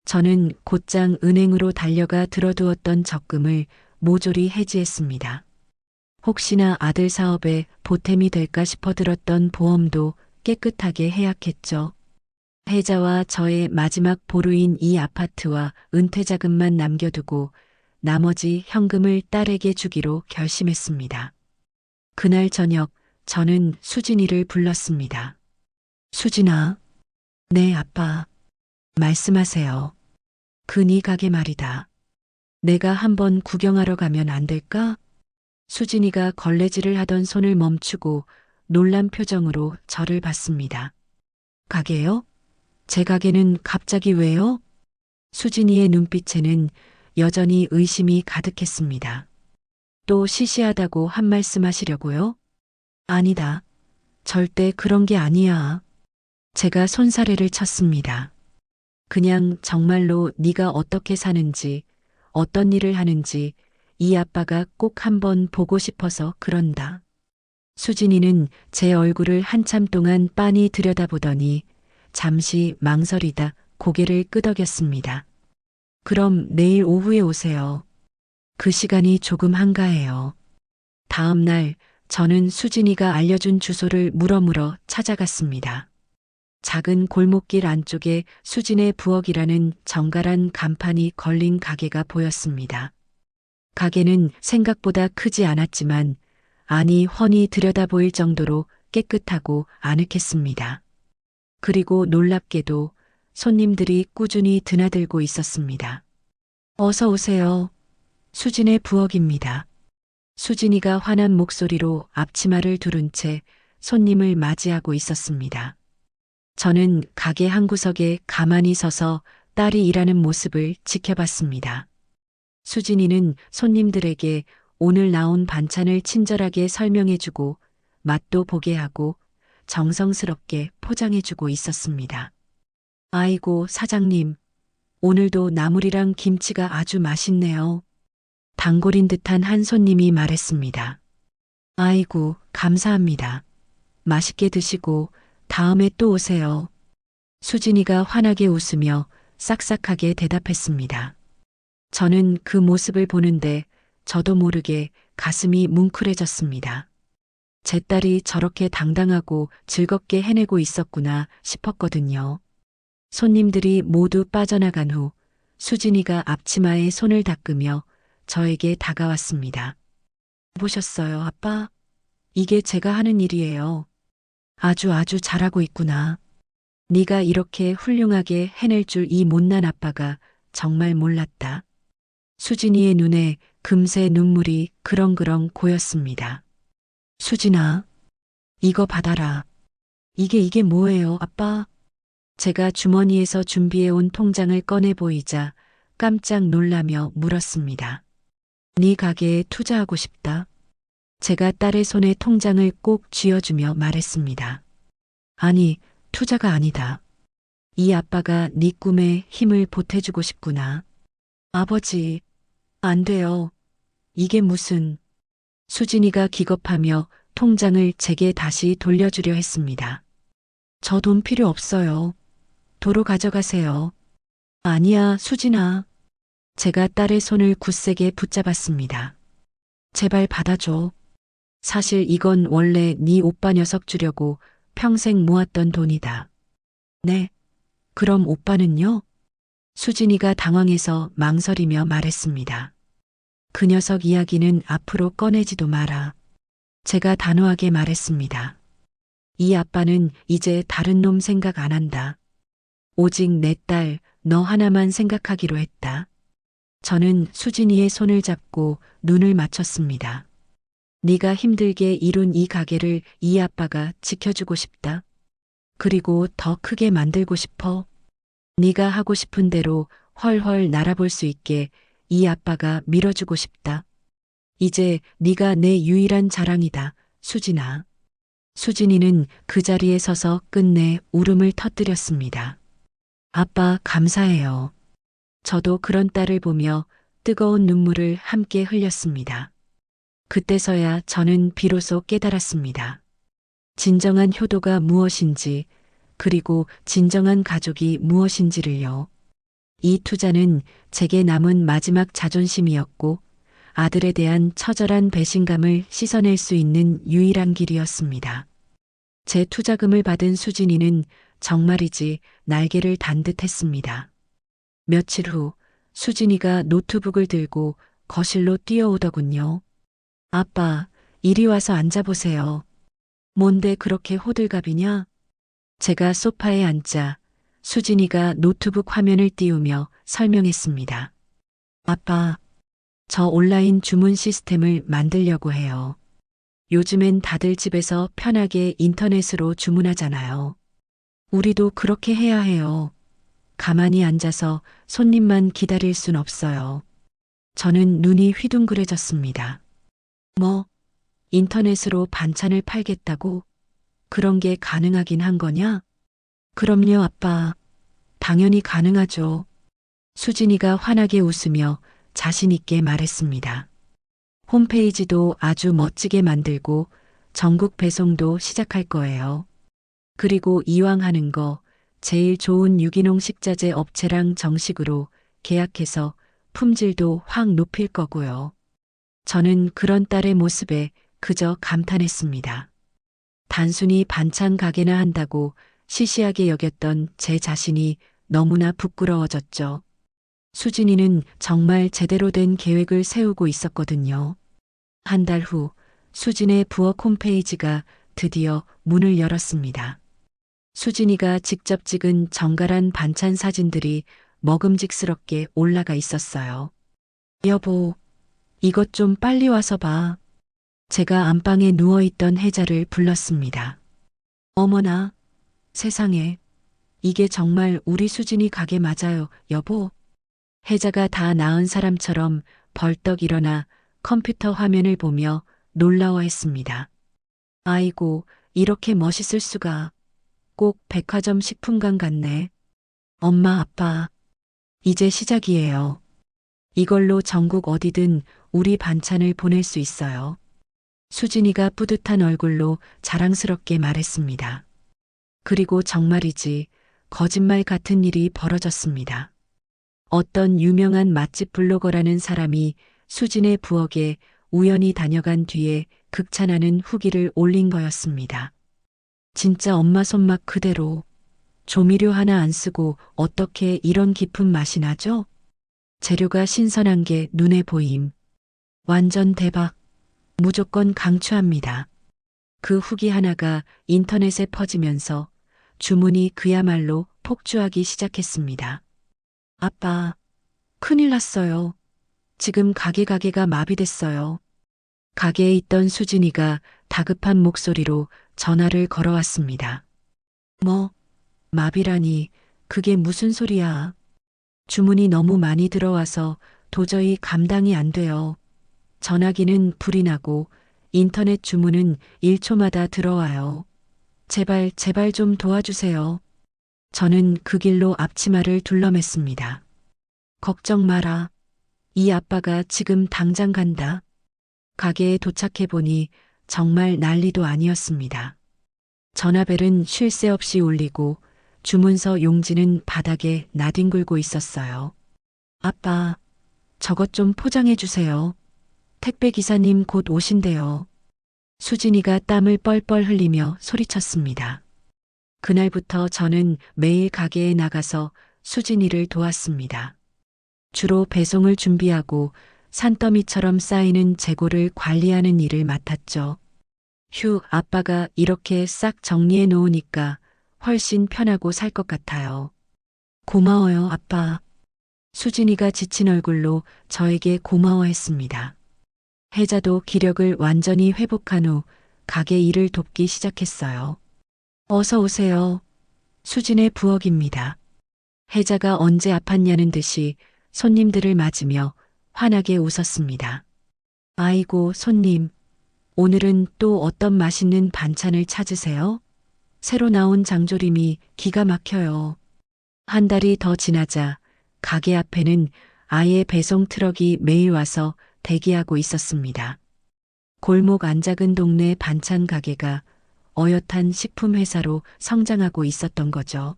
저는 곧장 은행으로 달려가 들어두었던 적금을 모조리 해지했습니다. 혹시나 아들 사업에 보탬이 될까 싶어 들었던 보험도 깨끗하게 해약했죠. 혜자와 저의 마지막 보루인 이 아파트와 은퇴자금만 남겨두고 나머지 현금을 딸에게 주기로 결심했습니다. 그날 저녁 저는 수진이를 불렀습니다. 수진아. 네, 아빠. 말씀하세요. 그 네 가게 말이다. 내가 한번 구경하러 가면 안 될까? 수진이가 걸레질을 하던 손을 멈추고 놀란 표정으로 저를 봤습니다. 가게요? 제 가게는 갑자기 왜요? 수진이의 눈빛에는 여전히 의심이 가득했습니다. 또 시시하다고 한 말씀 하시려고요? 아니다. 절대 그런 게 아니야. 제가 손사래를 쳤습니다. 그냥 정말로 네가 어떻게 사는지, 어떤 일을 하는지 이 아빠가 꼭 한번 보고 싶어서 그런다. 수진이는 제 얼굴을 한참 동안 빤히 들여다보더니 잠시 망설이다 고개를 끄덕였습니다. 그럼 내일 오후에 오세요. 그 시간이 조금 한가해요. 다음 날 저는 수진이가 알려준 주소를 물어물어 찾아갔습니다. 작은 골목길 안쪽에 수진의 부엌이라는 정갈한 간판이 걸린 가게가 보였습니다. 가게는 생각보다 크지 않았지만 안이 훤히 들여다보일 정도로 깨끗하고 아늑했습니다. 그리고 놀랍게도 손님들이 꾸준히 드나들고 있었습니다. 어서 오세요. 수진의 부엌입니다. 수진이가 환한 목소리로 앞치마를 두른 채 손님을 맞이하고 있었습니다. 저는 가게 한 구석에 가만히 서서 딸이 일하는 모습을 지켜봤습니다. 수진이는 손님들에게 오늘 나온 반찬을 친절하게 설명해주고 맛도 보게 하고 정성스럽게 포장해주고 있었습니다. 아이고, 사장님. 오늘도 나물이랑 김치가 아주 맛있네요. 단골인 듯한 한 손님이 말했습니다. 아이고, 감사합니다. 맛있게 드시고 다음에 또 오세요. 수진이가 환하게 웃으며 싹싹하게 대답했습니다. 저는 그 모습을 보는데 저도 모르게 가슴이 뭉클해졌습니다. 제 딸이 저렇게 당당하고 즐겁게 해내고 있었구나 싶었거든요. 손님들이 모두 빠져나간 후 수진이가 앞치마에 손을 닦으며 저에게 다가왔습니다. 보셨어요, 아빠? 이게 제가 하는 일이에요. 아주 잘하고 있구나. 네가 이렇게 훌륭하게 해낼 줄 이 못난 아빠가 정말 몰랐다. 수진이의 눈에 금세 눈물이 그렁그렁 고였습니다. 수진아, 이거 받아라. 이게 뭐예요, 아빠? 제가 주머니에서 준비해온 통장을 꺼내 보이자 깜짝 놀라며 물었습니다. 네 가게에 투자하고 싶다. 제가 딸의 손에 통장을 꼭 쥐어주며 말했습니다. 아니, 투자가 아니다. 이 아빠가 네 꿈에 힘을 보태주고 싶구나. 아버지, 안 돼요. 이게 무슨... 수진이가 기겁하며 통장을 제게 다시 돌려주려 했습니다. 저 돈 필요 없어요. 도로 가져가세요. 아니야, 수진아. 제가 딸의 손을 굳세게 붙잡았습니다. 제발 받아줘. 사실 이건 원래 네 오빠 녀석 주려고 평생 모았던 돈이다. 네. 그럼 오빠는요? 수진이가 당황해서 망설이며 말했습니다. 그 녀석 이야기는 앞으로 꺼내지도 마라. 제가 단호하게 말했습니다. 이 아빠는 이제 다른 놈 생각 안 한다. 오직 내 딸, 너 하나만 생각하기로 했다. 저는 수진이의 손을 잡고 눈을 맞췄습니다. 네가 힘들게 이룬 이 가게를 이 아빠가 지켜주고 싶다. 그리고 더 크게 만들고 싶어. 네가 하고 싶은 대로 훨훨 날아볼 수 있게 이 아빠가 밀어주고 싶다. 이제 네가 내 유일한 자랑이다, 수진아. 수진이는 그 자리에 서서 끝내 울음을 터뜨렸습니다. 아빠, 감사해요. 저도 그런 딸을 보며 뜨거운 눈물을 함께 흘렸습니다. 그때서야 저는 비로소 깨달았습니다. 진정한 효도가 무엇인지, 그리고 진정한 가족이 무엇인지를요. 이 투자는 제게 남은 마지막 자존심이었고, 아들에 대한 처절한 배신감을 씻어낼 수 있는 유일한 길이었습니다. 제 투자금을 받은 수진이는 정말이지 날개를 단 듯했습니다. 며칠 후 수진이가 노트북을 들고 거실로 뛰어오더군요. 아빠, 이리 와서 앉아보세요. 뭔데 그렇게 호들갑이냐? 제가 소파에 앉자 수진이가 노트북 화면을 띄우며 설명했습니다. 아빠, 저 온라인 주문 시스템을 만들려고 해요. 요즘엔 다들 집에서 편하게 인터넷으로 주문하잖아요. 우리도 그렇게 해야 해요. 가만히 앉아서 손님만 기다릴 순 없어요. 저는 눈이 휘둥그레졌습니다. 뭐, 인터넷으로 반찬을 팔겠다고? 그런 게 가능하긴 한 거냐? 그럼요, 아빠. 당연히 가능하죠. 수진이가 환하게 웃으며 자신 있게 말했습니다. 홈페이지도 아주 멋지게 만들고 전국 배송도 시작할 거예요. 그리고 이왕 하는 거 제일 좋은 유기농 식자재 업체랑 정식으로 계약해서 품질도 확 높일 거고요. 저는 그런 딸의 모습에 그저 감탄했습니다. 단순히 반찬 가게나 한다고 시시하게 여겼던 제 자신이 너무나 부끄러워졌죠. 수진이는 정말 제대로 된 계획을 세우고 있었거든요. 한 달 후 수진의 부엌 홈페이지가 드디어 문을 열었습니다. 수진이가 직접 찍은 정갈한 반찬 사진들이 먹음직스럽게 올라가 있었어요. 여보, 이것 좀 빨리 와서 봐. 제가 안방에 누워있던 혜자를 불렀습니다. 어머나, 세상에, 이게 정말 우리 수진이 가게 맞아요, 여보. 혜자가 다 낳은 사람처럼 벌떡 일어나 컴퓨터 화면을 보며 놀라워했습니다. 아이고, 이렇게 멋있을 수가. 꼭 백화점 식품관 같네. 엄마, 아빠, 이제 시작이에요. 이걸로 전국 어디든 우리 반찬을 보낼 수 있어요. 수진이가 뿌듯한 얼굴로 자랑스럽게 말했습니다. 그리고 정말이지 거짓말 같은 일이 벌어졌습니다. 어떤 유명한 맛집 블로거라는 사람이 수진의 부엌에 우연히 다녀간 뒤에 극찬하는 후기를 올린 거였습니다. 진짜 엄마 손맛 그대로. 조미료 하나 안 쓰고 어떻게 이런 깊은 맛이 나죠? 재료가 신선한 게 눈에 보임. 완전 대박. 무조건 강추합니다. 그 후기 하나가 인터넷에 퍼지면서 주문이 그야말로 폭주하기 시작했습니다. 아빠, 큰일 났어요. 지금 가게가 마비됐어요. 가게에 있던 수진이가 다급한 목소리로 전화를 걸어왔습니다. 뭐, 마비라니, 그게 무슨 소리야. 주문이 너무 많이 들어와서 도저히 감당이 안 돼요. 전화기는 불이 나고 인터넷 주문은 1초마다 들어와요. 제발 좀 도와주세요. 저는 그 길로 앞치마를 둘러맸습니다. 걱정 마라. 이 아빠가 지금 당장 간다. 가게에 도착해 보니 정말 난리도 아니었습니다. 전화벨은 쉴 새 없이 울리고 주문서 용지는 바닥에 나뒹굴고 있었어요. 아빠, 저것 좀 포장해 주세요. 택배 기사님 곧 오신대요. 수진이가 땀을 뻘뻘 흘리며 소리쳤습니다. 그날부터 저는 매일 가게에 나가서 수진이를 도왔습니다. 주로 배송을 준비하고 산더미처럼 쌓이는 재고를 관리하는 일을 맡았죠. 휴, 아빠가 이렇게 싹 정리해 놓으니까 훨씬 편하고 살 것 같아요. 고마워요, 아빠. 수진이가 지친 얼굴로 저에게 고마워했습니다. 혜자도 기력을 완전히 회복한 후 가게 일을 돕기 시작했어요. 어서 오세요. 수진의 부엌입니다. 혜자가 언제 아팠냐는 듯이 손님들을 맞으며 환하게 웃었습니다. 아이고, 손님. 오늘은 또 어떤 맛있는 반찬을 찾으세요? 새로 나온 장조림이 기가 막혀요. 한 달이 더 지나자 가게 앞에는 아예 배송 트럭이 매일 와서 대기하고 있었습니다. 골목 안 작은 동네 반찬 가게가 어엿한 식품 회사로 성장하고 있었던 거죠.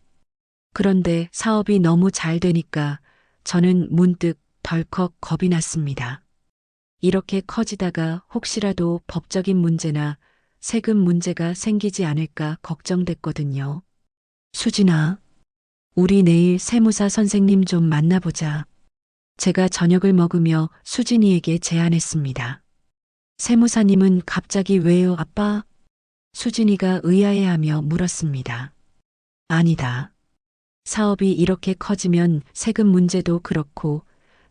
그런데 사업이 너무 잘 되니까 저는 문득 덜컥 겁이 났습니다. 이렇게 커지다가 혹시라도 법적인 문제나 세금 문제가 생기지 않을까 걱정됐거든요. 수진아, 우리 내일 세무사 선생님 좀 만나보자. 제가 저녁을 먹으며 수진이에게 제안했습니다. 세무사님은 갑자기 왜요, 아빠? 수진이가 의아해하며 물었습니다. 아니다. 사업이 이렇게 커지면 세금 문제도 그렇고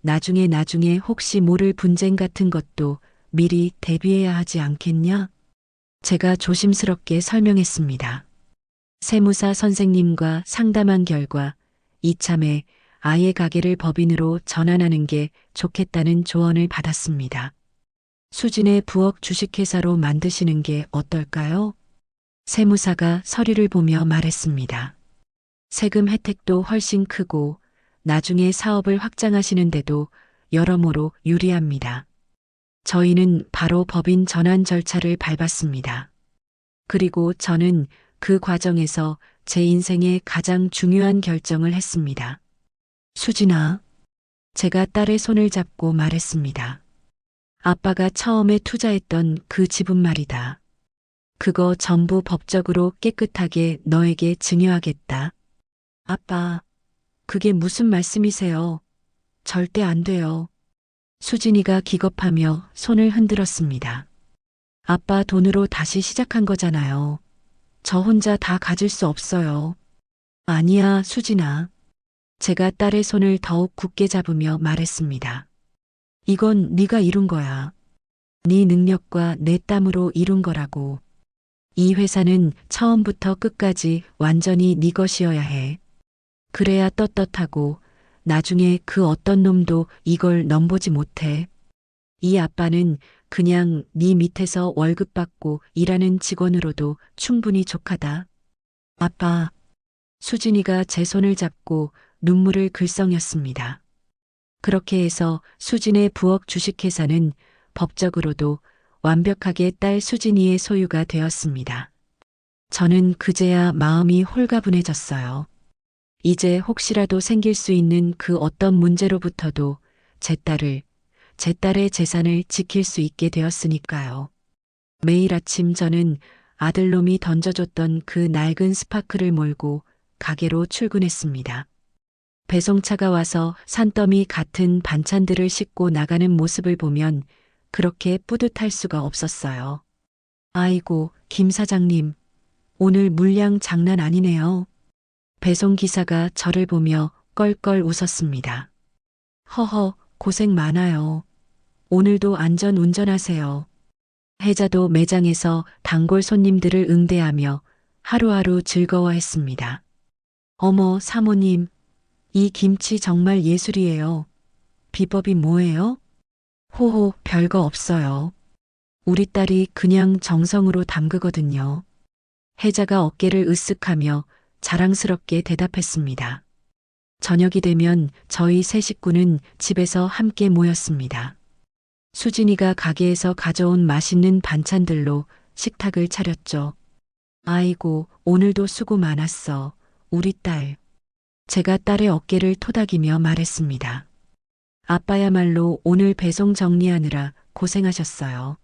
나중에 혹시 모를 분쟁 같은 것도 미리 대비해야 하지 않겠냐? 제가 조심스럽게 설명했습니다. 세무사 선생님과 상담한 결과 이참에 아예 가게를 법인으로 전환하는 게 좋겠다는 조언을 받았습니다. 수진의 부엌 주식회사로 만드시는 게 어떨까요? 세무사가 서류를 보며 말했습니다. 세금 혜택도 훨씬 크고 나중에 사업을 확장하시는데도 여러모로 유리합니다. 저희는 바로 법인 전환 절차를 밟았습니다. 그리고 저는 그 과정에서 제 인생의 가장 중요한 결정을 했습니다. 수진아, 제가 딸의 손을 잡고 말했습니다. 아빠가 처음에 투자했던 그 집은 말이다. 그거 전부 법적으로 깨끗하게 너에게 증여하겠다. 아빠, 그게 무슨 말씀이세요? 절대 안 돼요. 수진이가 기겁하며 손을 흔들었습니다. 아빠 돈으로 다시 시작한 거잖아요. 저 혼자 다 가질 수 없어요. 아니야, 수진아. 제가 딸의 손을 더욱 굳게 잡으며 말했습니다. 이건 네가 이룬 거야. 네 능력과 내 땀으로 이룬 거라고. 이 회사는 처음부터 끝까지 완전히 네 것이어야 해. 그래야 떳떳하고 나중에 그 어떤 놈도 이걸 넘보지 못해. 이 아빠는 그냥 네 밑에서 월급 받고 일하는 직원으로도 충분히 족하다. 아빠, 수진이가 제 손을 잡고 눈물을 글썽였습니다. 그렇게 해서 수진의 부엌 주식회사는 법적으로도 완벽하게 딸 수진이의 소유가 되었습니다. 저는 그제야 마음이 홀가분해졌어요. 이제 혹시라도 생길 수 있는 그 어떤 문제로부터도 제 딸의 재산을 지킬 수 있게 되었으니까요. 매일 아침 저는 아들놈이 던져줬던 그 낡은 스파크를 몰고 가게로 출근했습니다. 배송차가 와서 산더미 같은 반찬들을 싣고 나가는 모습을 보면 그렇게 뿌듯할 수가 없었어요. 아이고, 김 사장님, 오늘 물량 장난 아니네요. 배송기사가 저를 보며 껄껄 웃었습니다. 허허, 고생 많아요. 오늘도 안전 운전하세요. 혜자도 매장에서 단골 손님들을 응대하며 하루하루 즐거워했습니다. 어머, 사모님, 이 김치 정말 예술이에요. 비법이 뭐예요? 호호, 별거 없어요. 우리 딸이 그냥 정성으로 담그거든요. 혜자가 어깨를 으쓱하며 자랑스럽게 대답했습니다. 저녁이 되면 저희 세 식구는 집에서 함께 모였습니다. 수진이가 가게에서 가져온 맛있는 반찬들로 식탁을 차렸죠. 아이고, 오늘도 수고 많았어. 우리 딸. 제가 딸의 어깨를 토닥이며 말했습니다. 아빠야말로 오늘 배송 정리하느라 고생하셨어요.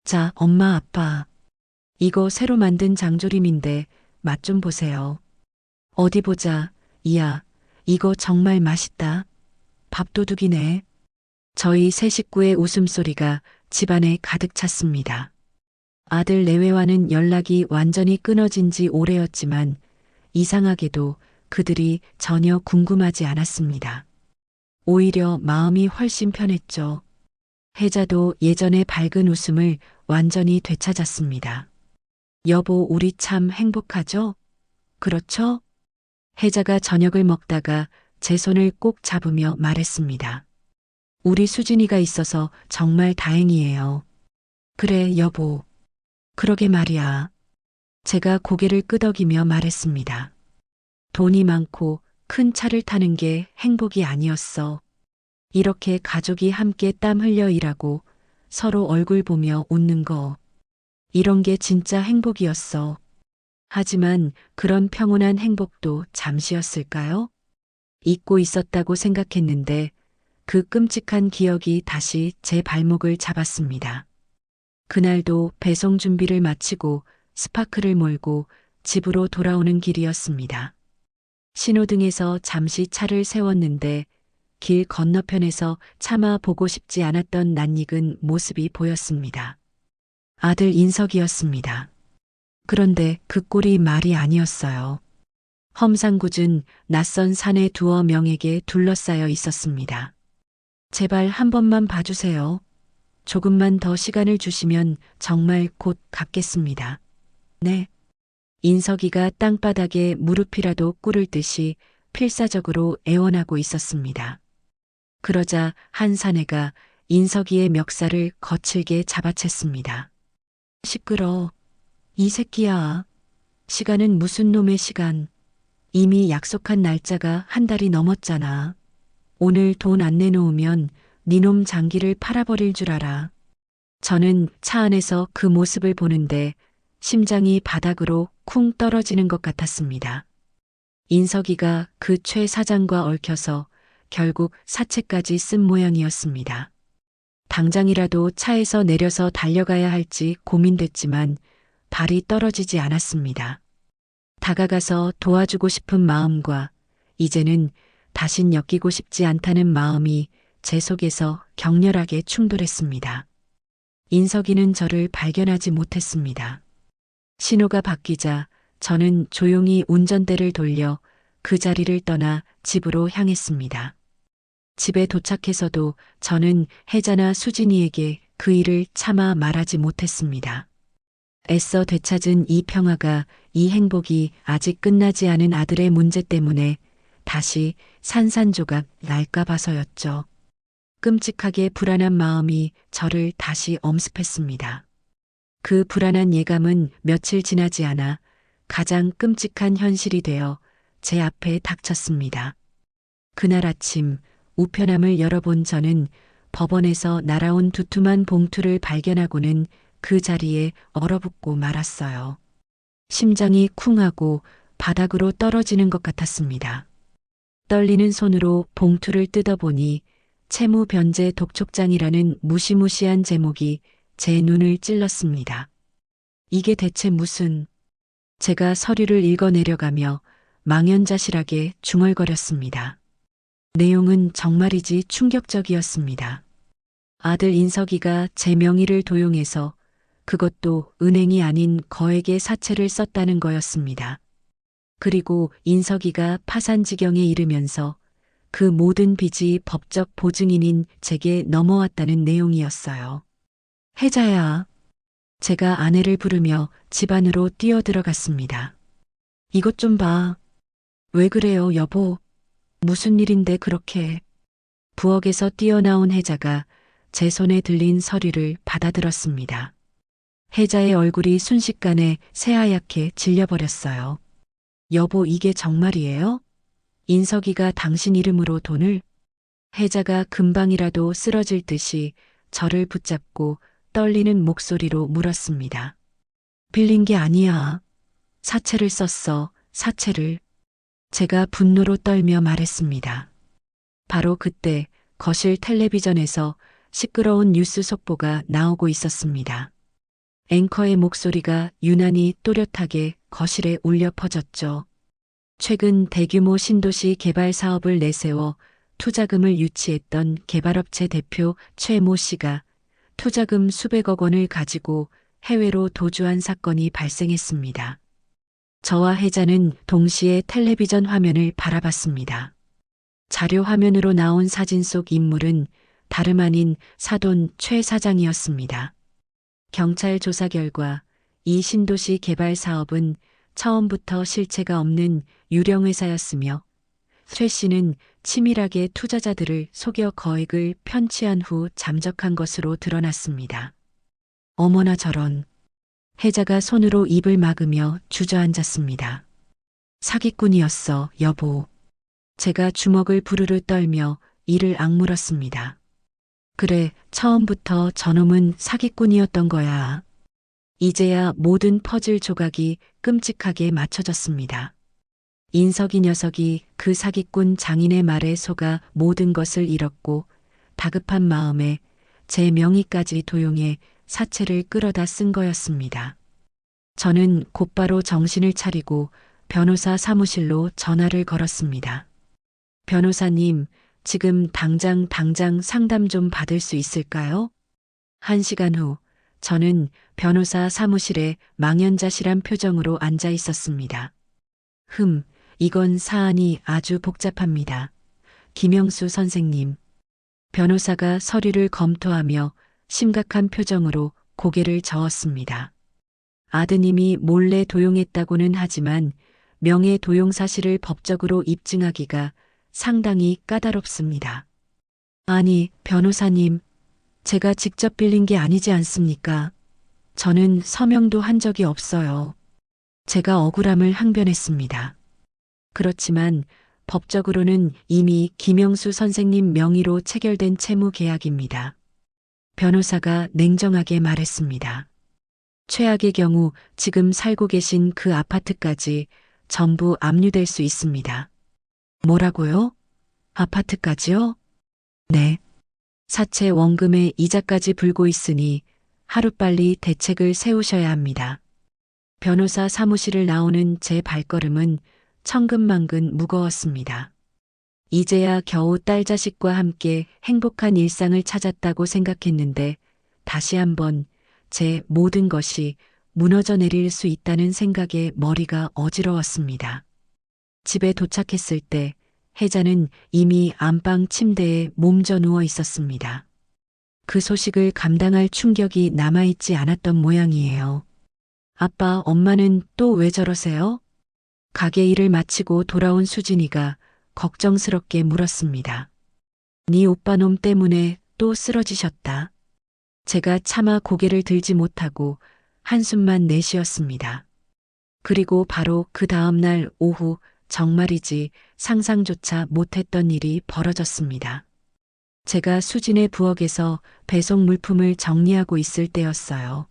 자, 엄마, 아빠. 이거 새로 만든 장조림인데 맛 좀 보세요. 어디 보자. 이야, 이거 정말 맛있다. 밥도둑이네. 저희 세 식구의 웃음소리가 집안에 가득 찼습니다. 아들 내외와는 연락이 완전히 끊어진 지 오래였지만 이상하게도 그들이 전혀 궁금하지 않았습니다. 오히려 마음이 훨씬 편했죠. 혜자도 예전의 밝은 웃음을 완전히 되찾았습니다. 여보, 우리 참 행복하죠? 그렇죠? 혜자가 저녁을 먹다가 제 손을 꼭 잡으며 말했습니다. 우리 수진이가 있어서 정말 다행이에요. 그래, 여보. 그러게 말이야. 제가 고개를 끄덕이며 말했습니다. 돈이 많고 큰 차를 타는 게 행복이 아니었어. 이렇게 가족이 함께 땀 흘려 일하고 서로 얼굴 보며 웃는 거. 이런 게 진짜 행복이었어. 하지만 그런 평온한 행복도 잠시였을까요? 잊고 있었다고 생각했는데 그 끔찍한 기억이 다시 제 발목을 잡았습니다. 그날도 배송 준비를 마치고 스파크를 몰고 집으로 돌아오는 길이었습니다. 신호등에서 잠시 차를 세웠는데 길 건너편에서 차마 보고 싶지 않았던 낯익은 모습이 보였습니다. 아들 인석이었습니다. 그런데 그 꼴이 말이 아니었어요. 험상궂은 낯선 산의 두어 명에게 둘러싸여 있었습니다. 제발 한 번만 봐주세요. 조금만 더 시간을 주시면 정말 곧 갚겠습니다. 네. 인석이가 땅바닥에 무릎이라도 꿇을 듯이 필사적으로 애원하고 있었습니다. 그러자 한 사내가 인석이의 멱살을 거칠게 잡아챘습니다. 시끄러. 이 새끼야. 시간은 무슨 놈의 시간. 이미 약속한 날짜가 한 달이 넘었잖아. 오늘 돈 안 내놓으면 니놈 장기를 팔아버릴 줄 알아. 저는 차 안에서 그 모습을 보는데 심장이 바닥으로 쿵 떨어지는 것 같았습니다. 인석이가 그 최 사장과 얽혀서 결국 사채까지 쓴 모양이었습니다. 당장이라도 차에서 내려서 달려가야 할지 고민됐지만 발이 떨어지지 않았습니다. 다가가서 도와주고 싶은 마음과 이제는 다신 엮이고 싶지 않다는 마음이 제 속에서 격렬하게 충돌했습니다. 인석이는 저를 발견하지 못했습니다. 신호가 바뀌자 저는 조용히 운전대를 돌려 그 자리를 떠나 집으로 향했습니다. 집에 도착해서도 저는 혜자나 수진이에게 그 일을 차마 말하지 못했습니다. 애써 되찾은 이 평화가, 이 행복이 아직 끝나지 않은 아들의 문제 때문에 다시 산산조각 날까 봐서였죠. 끔찍하게 불안한 마음이 저를 다시 엄습했습니다. 그 불안한 예감은 며칠 지나지 않아 가장 끔찍한 현실이 되어 제 앞에 닥쳤습니다. 그날 아침 우편함을 열어본 저는 법원에서 날아온 두툼한 봉투를 발견하고는 그 자리에 얼어붙고 말았어요. 심장이 쿵하고 바닥으로 떨어지는 것 같았습니다. 떨리는 손으로 봉투를 뜯어보니 채무 변제 독촉장이라는 무시무시한 제목이 제 눈을 찔렀습니다. 이게 대체 무슨... 제가 서류를 읽어내려가며 망연자실하게 중얼거렸습니다. 내용은 정말이지 충격적이었습니다. 아들 인석이가 제 명의를 도용해서 그것도 은행이 아닌 거액의 사채를 썼다는 거였습니다. 그리고 인석이가 파산 지경에 이르면서 그 모든 빚이 법적 보증인인 제게 넘어왔다는 내용이었어요. 혜자야. 제가 아내를 부르며 집 안으로 뛰어들어갔습니다. 이것 좀 봐. 왜 그래요, 여보? 무슨 일인데 그렇게. 부엌에서 뛰어나온 혜자가 제 손에 들린 서류를 받아들었습니다. 혜자의 얼굴이 순식간에 새하얗게 질려버렸어요. 여보, 이게 정말이에요? 인석이가 당신 이름으로 돈을? 혜자가 금방이라도 쓰러질 듯이 저를 붙잡고 떨리는 목소리로 물었습니다. 빌린 게 아니야. 사채를 썼어, 사채를. 제가 분노로 떨며 말했습니다. 바로 그때 거실 텔레비전에서 시끄러운 뉴스 속보가 나오고 있었습니다. 앵커의 목소리가 유난히 또렷하게 거실에 울려 퍼졌죠. 최근 대규모 신도시 개발 사업을 내세워 투자금을 유치했던 개발업체 대표 최모 씨가 투자금 수백억 원을 가지고 해외로 도주한 사건이 발생했습니다. 저와 혜자는 동시에 텔레비전 화면을 바라봤습니다. 자료 화면으로 나온 사진 속 인물은 다름 아닌 사돈 최 사장이었습니다. 경찰 조사 결과 이 신도시 개발 사업은 처음부터 실체가 없는 유령 회사였으며 최 씨는 치밀하게 투자자들을 속여 거액을 편취한 후 잠적한 것으로 드러났습니다. 어머나 저런. 혜자가 손으로 입을 막으며 주저앉았습니다. 사기꾼이었어, 여보. 제가 주먹을 부르르 떨며 이를 악물었습니다. 그래, 처음부터 저놈은 사기꾼이었던 거야. 이제야 모든 퍼즐 조각이 끔찍하게 맞춰졌습니다. 인석이 녀석이 그 사기꾼 장인의 말에 속아 모든 것을 잃었고 다급한 마음에 제 명의까지 도용해 사채를 끌어다 쓴 거였습니다. 저는 곧바로 정신을 차리고 변호사 사무실로 전화를 걸었습니다. 변호사님, 지금 당장 상담 좀 받을 수 있을까요? 1시간 후 저는 변호사 사무실에 망연자실한 표정으로 앉아 있었습니다. 이건 사안이 아주 복잡합니다. 김영수 선생님. 변호사가 서류를 검토하며 심각한 표정으로 고개를 저었습니다. 아드님이 몰래 도용했다고는 하지만 명예 도용 사실을 법적으로 입증하기가 상당히 까다롭습니다. 아니, 변호사님, 제가 직접 빌린 게 아니지 않습니까? 저는 서명도 한 적이 없어요. 제가 억울함을 항변했습니다. 그렇지만 법적으로는 이미 김영수 선생님 명의로 체결된 채무 계약입니다. 변호사가 냉정하게 말했습니다. 최악의 경우 지금 살고 계신 그 아파트까지 전부 압류될 수 있습니다. 뭐라고요? 아파트까지요? 네. 사채 원금에 이자까지 불고 있으니 하루빨리 대책을 세우셔야 합니다. 변호사 사무실을 나오는 제 발걸음은 천근만근 무거웠습니다. 이제야 겨우 딸 자식과 함께 행복한 일상을 찾았다고 생각했는데 다시 한번 제 모든 것이 무너져 내릴 수 있다는 생각에 머리가 어지러웠습니다. 집에 도착했을 때 혜자는 이미 안방 침대에 몸져 누워 있었습니다. 그 소식을 감당할 충격이 남아있지 않았던 모양이에요. 아빠, 엄마는 또 왜 저러세요? 가게 일을 마치고 돌아온 수진이가 걱정스럽게 물었습니다. 네 오빠놈 때문에 또 쓰러지셨다. 제가 차마 고개를 들지 못하고 한숨만 내쉬었습니다. 그리고 바로 그 다음날 오후 정말이지 상상조차 못했던 일이 벌어졌습니다. 제가 수진의 부엌에서 배송 물품을 정리하고 있을 때였어요.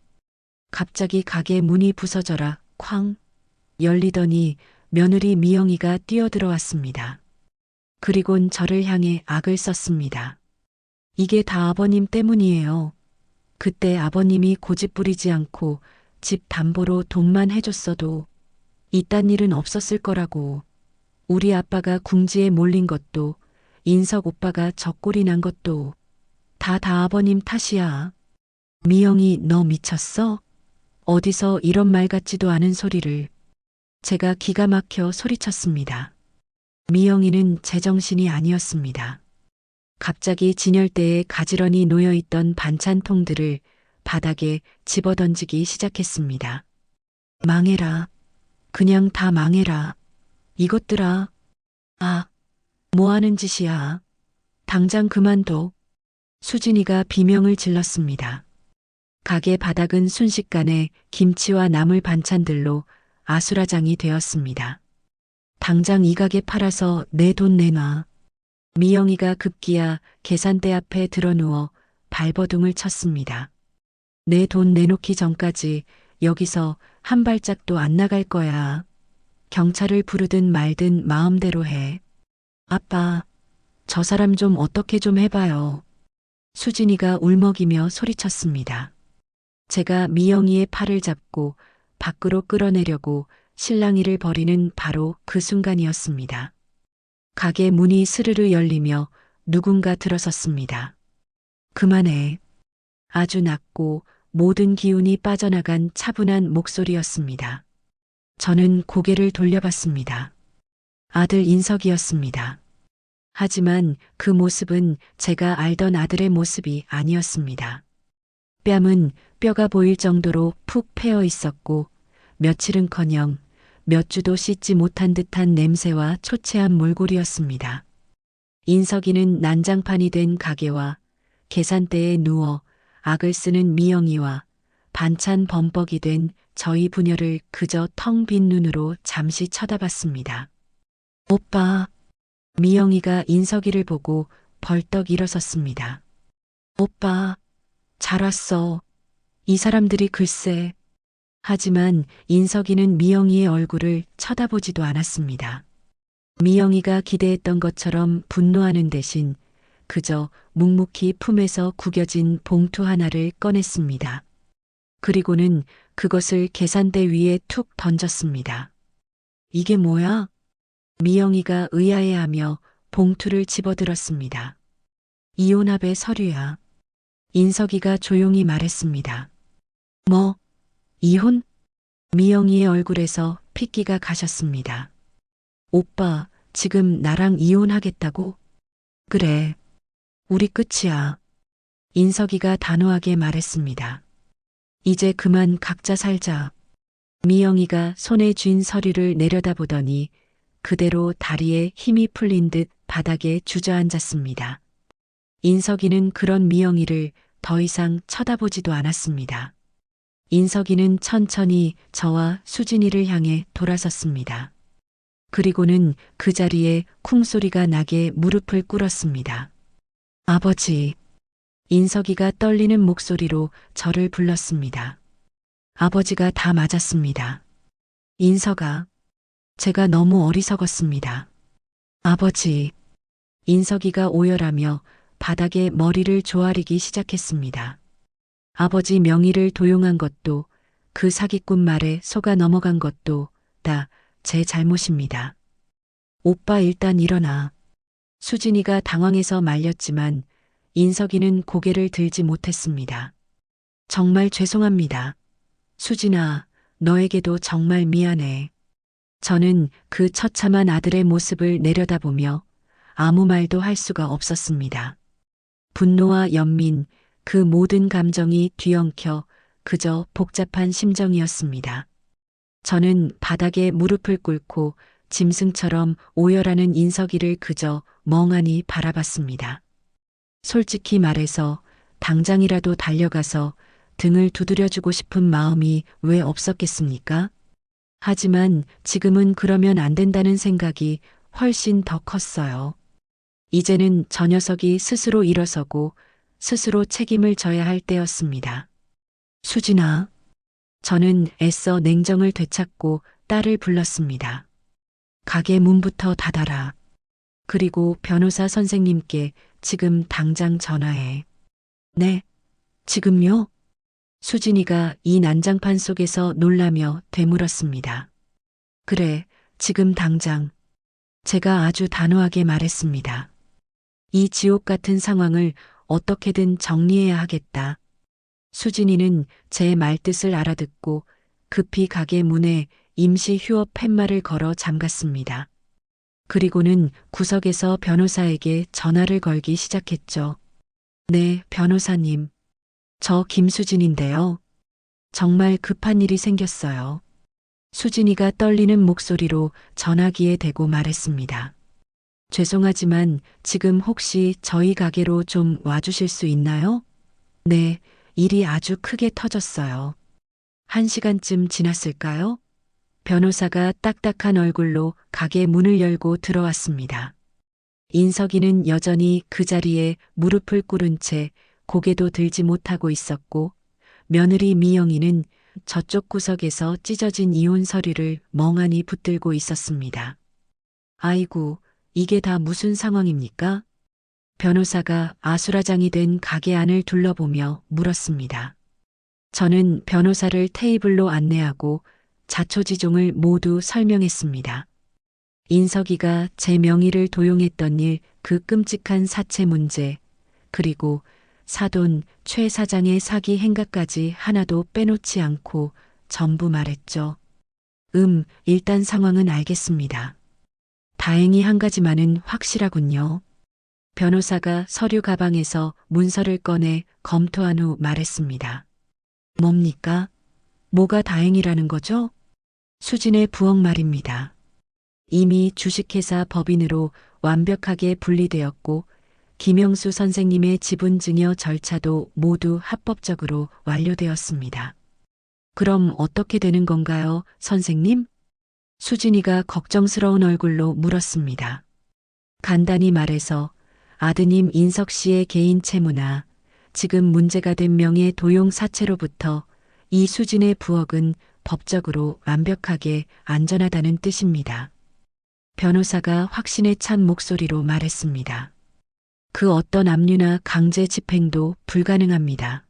갑자기 가게 문이 부서져라 쾅 열리더니 며느리 미영이가 뛰어들어왔습니다. 그리곤 저를 향해 악을 썼습니다. 이게 다 아버님 때문이에요. 그때 아버님이 고집 부리지 않고 집 담보로 돈만 해줬어도 이딴 일은 없었을 거라고. 우리 아빠가 궁지에 몰린 것도 인석 오빠가 젖골이 난 것도 다 아버님 탓이야. 미영이 너 미쳤어? 어디서 이런 말 같지도 않은 소리를. 제가 기가 막혀 소리쳤습니다. 미영이는 제정신이 아니었습니다. 갑자기 진열대에 가지런히 놓여있던 반찬통들을 바닥에 집어던지기 시작했습니다. 망해라. 그냥 다 망해라. 이것들아. 아, 뭐하는 짓이야. 당장 그만둬. 수진이가 비명을 질렀습니다. 가게 바닥은 순식간에 김치와 나물 반찬들로 아수라장이 되었습니다. 당장 이 가게 팔아서 내 돈 내놔. 미영이가 급기야 계산대 앞에 드러누워 발버둥을 쳤습니다. 내 돈 내놓기 전까지 여기서 한 발짝도 안 나갈 거야. 경찰을 부르든 말든 마음대로 해. 아빠, 저 사람 좀 어떻게 좀 해봐요. 수진이가 울먹이며 소리쳤습니다. 제가 미영이의 팔을 잡고 밖으로 끌어내려고 실랑이를 벌이는 바로 그 순간이었습니다. 가게 문이 스르르 열리며 누군가 들어섰습니다. 그만해. 아주 낮고 모든 기운이 빠져나간 차분한 목소리였습니다. 저는 고개를 돌려봤습니다. 아들 인석이었습니다. 하지만 그 모습은 제가 알던 아들의 모습이 아니었습니다. 뺨은 뼈가 보일 정도로 푹 패어 있었고 며칠은커녕 몇 주도 씻지 못한 듯한 냄새와 초췌한 몰골이었습니다. 인석이는 난장판이 된 가게와 계산대에 누워 악을 쓰는 미영이와 반찬 범벅이 된 저희 부녀를 그저 텅 빈 눈으로 잠시 쳐다봤습니다. 오빠. 미영이가 인석이를 보고 벌떡 일어섰습니다. 오빠, 잘 왔어. 이 사람들이 글쎄. 하지만 인석이는 미영이의 얼굴을 쳐다보지도 않았습니다. 미영이가 기대했던 것처럼 분노하는 대신 그저 묵묵히 품에서 구겨진 봉투 하나를 꺼냈습니다. 그리고는 그것을 계산대 위에 툭 던졌습니다. 이게 뭐야? 미영이가 의아해하며 봉투를 집어들었습니다. 이혼합의 서류야. 인석이가 조용히 말했습니다. 뭐, 이혼? 미영이의 얼굴에서 핏기가 가셨습니다. 오빠, 지금 나랑 이혼하겠다고? 그래. 우리 끝이야. 인석이가 단호하게 말했습니다. 이제 그만 각자 살자. 미영이가 손에 쥔 서류를 내려다보더니 그대로 다리에 힘이 풀린 듯 바닥에 주저앉았습니다. 인석이는 그런 미영이를 더 이상 쳐다보지도 않았습니다. 인석이는 천천히 저와 수진이를 향해 돌아섰습니다. 그리고는 그 자리에 쿵소리가 나게 무릎을 꿇었습니다. 아버지. 인석이가 떨리는 목소리로 저를 불렀습니다. 아버지가 다 맞았습니다. 인석아. 제가 너무 어리석었습니다. 아버지. 인석이가 오열하며 바닥에 머리를 조아리기 시작했습니다. 아버지 명의를 도용한 것도 그 사기꾼 말에 속아 넘어간 것도 다 제 잘못입니다. 오빠 일단 일어나. 수진이가 당황해서 말렸지만 인석이는 고개를 들지 못했습니다. 정말 죄송합니다. 수진아, 너에게도 정말 미안해. 저는 그 처참한 아들의 모습을 내려다보며 아무 말도 할 수가 없었습니다. 분노와 연민, 그 모든 감정이 뒤엉켜 그저 복잡한 심정이었습니다. 저는 바닥에 무릎을 꿇고 짐승처럼 오열하는 인석이를 그저 멍하니 바라봤습니다. 솔직히 말해서 당장이라도 달려가서 등을 두드려주고 싶은 마음이 왜 없었겠습니까? 하지만 지금은 그러면 안 된다는 생각이 훨씬 더 컸어요. 이제는 저 녀석이 스스로 일어서고 스스로 책임을 져야 할 때였습니다. 수진아. 저는 애써 냉정을 되찾고 딸을 불렀습니다. 가게 문부터 닫아라. 그리고 변호사 선생님께 지금 당장 전화해. 네, 지금요? 수진이가 이 난장판 속에서 놀라며 되물었습니다. 그래, 지금 당장. 제가 아주 단호하게 말했습니다. 이 지옥 같은 상황을 어떻게든 정리해야 하겠다. 수진이는 제 말뜻을 알아듣고 급히 가게 문에 임시 휴업 팻말을 걸어 잠갔습니다. 그리고는 구석에서 변호사에게 전화를 걸기 시작했죠. 네, 변호사님. 저 김수진인데요. 정말 급한 일이 생겼어요. 수진이가 떨리는 목소리로 전화기에 대고 말했습니다. 죄송하지만 지금 혹시 저희 가게로 좀 와주실 수 있나요? 네, 일이 아주 크게 터졌어요. 1시간쯤 지났을까요? 변호사가 딱딱한 얼굴로 가게 문을 열고 들어왔습니다. 인석이는 여전히 그 자리에 무릎을 꿇은 채 고개도 들지 못하고 있었고 며느리 미영이는 저쪽 구석에서 찢어진 이혼 서류를 멍하니 붙들고 있었습니다. 아이고, 이게 다 무슨 상황입니까? 변호사가 아수라장이 된 가게 안을 둘러보며 물었습니다. 저는 변호사를 테이블로 안내하고 자초지종을 모두 설명했습니다. 인석이가 제 명의를 도용했던 일, 그 끔찍한 사채 문제, 그리고 사돈 최 사장의 사기 행각까지 하나도 빼놓지 않고 전부 말했죠. 일단 상황은 알겠습니다. 다행히 한 가지만은 확실하군요. 변호사가 서류 가방에서 문서를 꺼내 검토한 후 말했습니다. 뭡니까? 뭐가 다행이라는 거죠? 수진의 부엌 말입니다. 이미 주식회사 법인으로 완벽하게 분리되었고 김영수 선생님의 지분 증여 절차도 모두 합법적으로 완료되었습니다. 그럼 어떻게 되는 건가요, 선생님? 수진이가 걱정스러운 얼굴로 물었습니다. 간단히 말해서 아드님 인석 씨의 개인 채무나 지금 문제가 된 명예 도용 사채로부터 이 수진의 부엌은 법적으로 완벽하게 안전하다는 뜻입니다. 변호사가 확신에 찬 목소리로 말했습니다. 그 어떤 압류나 강제 집행도 불가능합니다.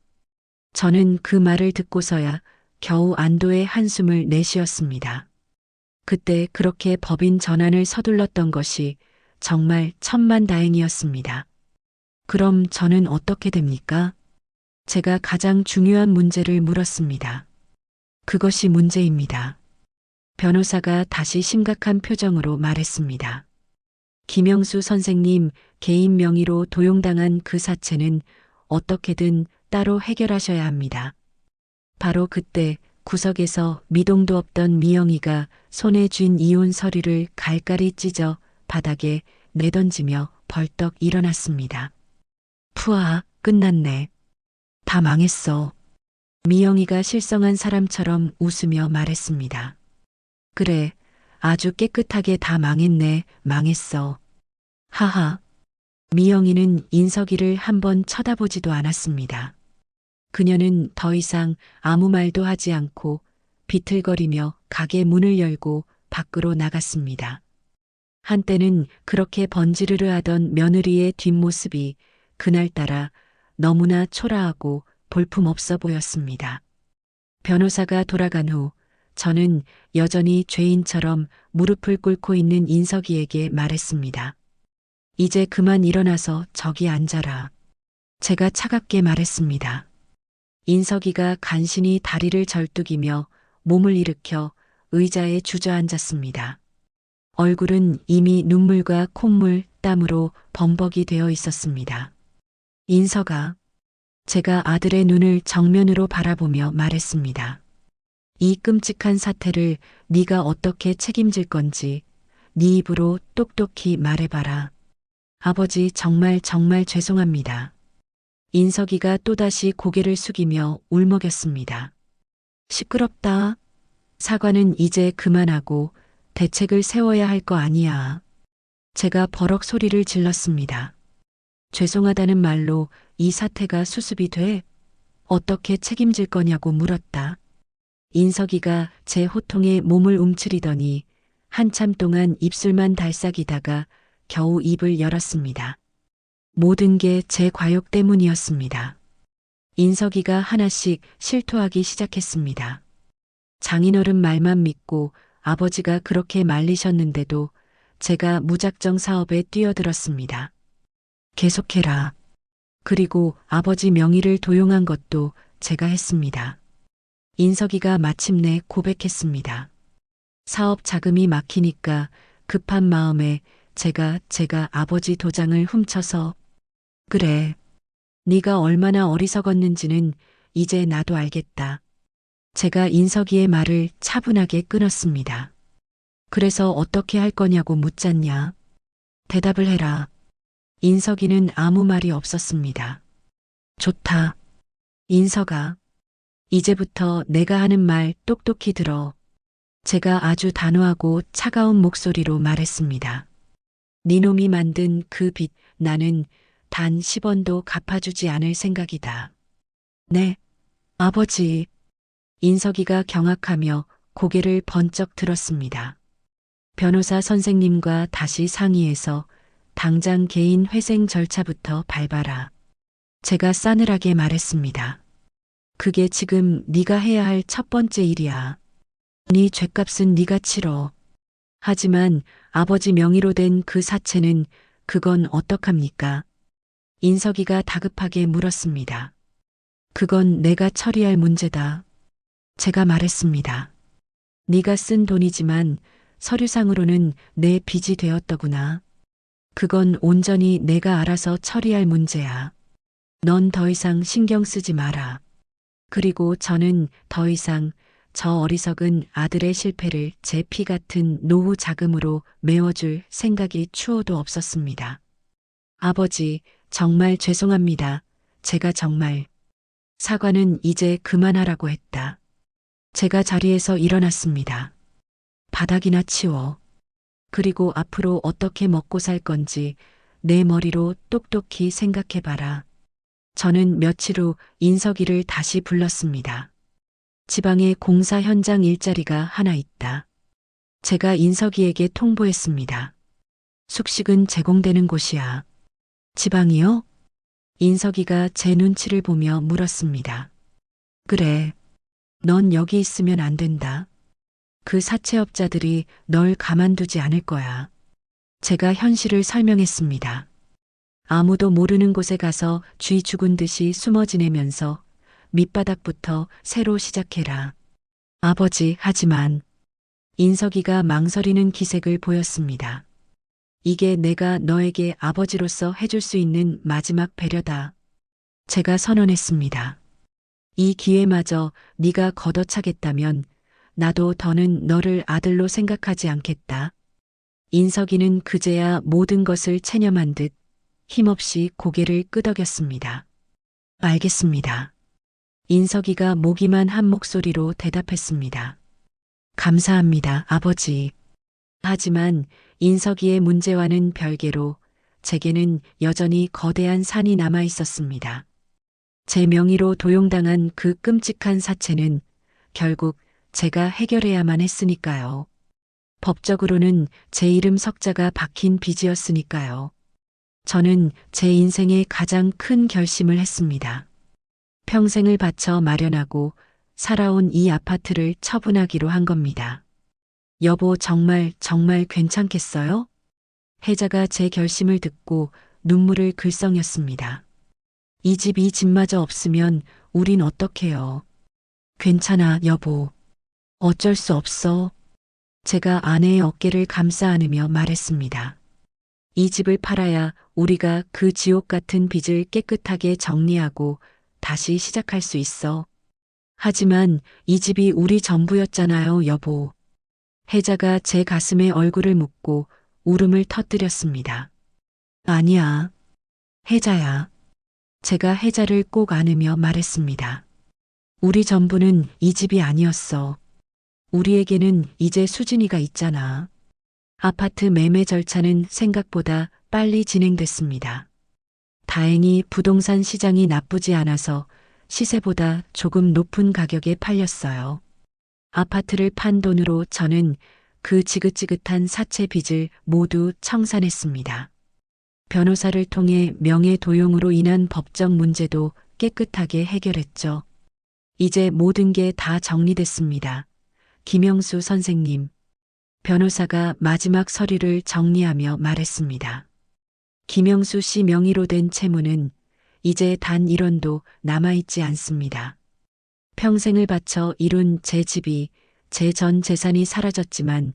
저는 그 말을 듣고서야 겨우 안도의 한숨을 내쉬었습니다. 그때 그렇게 법인 전환을 서둘렀던 것이 정말 천만다행이었습니다. 그럼 저는 어떻게 됩니까? 제가 가장 중요한 문제를 물었습니다. 그것이 문제입니다. 변호사가 다시 심각한 표정으로 말했습니다. 김영수 선생님 개인 명의로 도용당한 그 사채는 어떻게든 따로 해결하셔야 합니다. 바로 그때 구석에서 미동도 없던 미영이가 손에 쥔 이혼 서류를 갈갈이 찢어 바닥에 내던지며 벌떡 일어났습니다. 푸아, 끝났네. 다 망했어. 미영이가 실성한 사람처럼 웃으며 말했습니다. 그래, 아주 깨끗하게 다 망했네, 망했어. 하하. 미영이는 인석이를 한번 쳐다보지도 않았습니다. 그녀는 더 이상 아무 말도 하지 않고 비틀거리며 가게 문을 열고 밖으로 나갔습니다. 한때는 그렇게 번지르르 하던 며느리의 뒷모습이 그날따라 너무나 초라하고 볼품없어 보였습니다. 변호사가 돌아간 후 저는 여전히 죄인처럼 무릎을 꿇고 있는 인석이에게 말했습니다. 이제 그만 일어나서 저기 앉아라. 제가 차갑게 말했습니다. 인석이가 간신히 다리를 절뚝이며 몸을 일으켜 의자에 주저앉았습니다. 얼굴은 이미 눈물과 콧물, 땀으로 범벅이 되어 있었습니다. 인석아, 제가 아들의 눈을 정면으로 바라보며 말했습니다. 이 끔찍한 사태를 네가 어떻게 책임질 건지 네 입으로 똑똑히 말해봐라. 아버지 정말 죄송합니다. 인석이가 또다시 고개를 숙이며 울먹였습니다. 시끄럽다. 사과는 이제 그만하고 대책을 세워야 할 거 아니야. 제가 버럭 소리를 질렀습니다. 죄송하다는 말로 이 사태가 수습이 돼? 어떻게 책임질 거냐고 물었다. 인석이가 제 호통에 몸을 움츠리더니 한참 동안 입술만 달싹이다가 겨우 입을 열었습니다. 모든 게 제 과욕 때문이었습니다. 인석이가 하나씩 실토하기 시작했습니다. 장인어른 말만 믿고 아버지가 그렇게 말리셨는데도 제가 무작정 사업에 뛰어들었습니다. 계속해라. 그리고 아버지 명의를 도용한 것도 제가 했습니다. 인석이가 마침내 고백했습니다. 사업 자금이 막히니까 급한 마음에 제가 아버지 도장을 훔쳐서 그래. 네가 얼마나 어리석었는지는 이제 나도 알겠다. 제가 인석이의 말을 차분하게 끊었습니다. 그래서 어떻게 할 거냐고 묻잖냐. 대답을 해라. 인석이는 아무 말이 없었습니다. 좋다. 인석아. 이제부터 내가 하는 말 똑똑히 들어. 제가 아주 단호하고 차가운 목소리로 말했습니다. 니놈이 만든 그 빚 나는 단 10원도 갚아주지 않을 생각이다. 네, 아버지. 인석이가 경악하며 고개를 번쩍 들었습니다. 변호사 선생님과 다시 상의해서 당장 개인 회생 절차부터 밟아라. 제가 싸늘하게 말했습니다. 그게 지금 네가 해야 할 첫 번째 일이야. 네 죗값은 네가 치러. 하지만 아버지 명의로 된 그 사채는 그건 어떡합니까? 인석이가 다급하게 물었습니다. 그건 내가 처리할 문제다. 제가 말했습니다. 네가 쓴 돈이지만 서류상으로는 내 빚이 되었더구나. 그건 온전히 내가 알아서 처리할 문제야. 넌 더 이상 신경 쓰지 마라. 그리고 저는 더 이상 저 어리석은 아들의 실패를 제 피 같은 노후 자금으로 메워줄 생각이 추호도 없었습니다. 아버지, 정말 죄송합니다. 제가 정말. 사과는 이제 그만하라고 했다. 제가 자리에서 일어났습니다. 바닥이나 치워. 그리고 앞으로 어떻게 먹고 살 건지 내 머리로 똑똑히 생각해봐라. 저는 며칠 후 인석이를 다시 불렀습니다. 지방에 공사 현장 일자리가 하나 있다. 제가 인석이에게 통보했습니다. 숙식은 제공되는 곳이야. 지방이요? 인석이가 제 눈치를 보며 물었습니다. 그래. 넌 여기 있으면 안 된다. 그 사채업자들이 널 가만두지 않을 거야. 제가 현실을 설명했습니다. 아무도 모르는 곳에 가서 쥐 죽은 듯이 숨어 지내면서 밑바닥부터 새로 시작해라. 아버지, 하지만 인석이가 망설이는 기색을 보였습니다. 이게 내가 너에게 아버지로서 해줄 수 있는 마지막 배려다. 제가 선언했습니다. 이 기회마저 네가 걷어차겠다면 나도 더는 너를 아들로 생각하지 않겠다. 인석이는 그제야 모든 것을 체념한 듯 힘없이 고개를 끄덕였습니다. 알겠습니다. 인석이가 모기만 한 목소리로 대답했습니다. 감사합니다, 아버지. 하지만 인석이의 문제와는 별개로 제게는 여전히 거대한 산이 남아 있었습니다. 제 명의로 도용당한 그 끔찍한 사채는 결국 제가 해결해야만 했으니까요. 법적으로는 제 이름 석자가 박힌 빚이었으니까요. 저는 제 인생의 가장 큰 결심을 했습니다. 평생을 바쳐 마련하고 살아온 이 아파트를 처분하기로 한 겁니다. 여보, 정말 괜찮겠어요? 혜자가 제 결심을 듣고 눈물을 글썽였습니다. 이 집마저 없으면 우린 어떡해요? 괜찮아, 여보. 어쩔 수 없어. 제가 아내의 어깨를 감싸 안으며 말했습니다. 이 집을 팔아야 우리가 그 지옥 같은 빚을 깨끗하게 정리하고 다시 시작할 수 있어. 하지만 이 집이 우리 전부였잖아요, 여보. 혜자가 제 가슴에 얼굴을 묻고 울음을 터뜨렸습니다. 아니야. 혜자야. 제가 혜자를 꼭 안으며 말했습니다. 우리 전부는 이 집이 아니었어. 우리에게는 이제 수진이가 있잖아. 아파트 매매 절차는 생각보다 빨리 진행됐습니다. 다행히 부동산 시장이 나쁘지 않아서 시세보다 조금 높은 가격에 팔렸어요. 아파트를 판 돈으로 저는 그 지긋지긋한 사채 빚을 모두 청산했습니다. 변호사를 통해 명예도용으로 인한 법적 문제도 깨끗하게 해결했죠. 이제 모든 게 다 정리됐습니다. 김영수 선생님. 변호사가 마지막 서류를 정리하며 말했습니다. 김영수 씨 명의로 된 채무는 이제 단 1원도 남아있지 않습니다. 평생을 바쳐 이룬 제 집이, 제 전 재산이 사라졌지만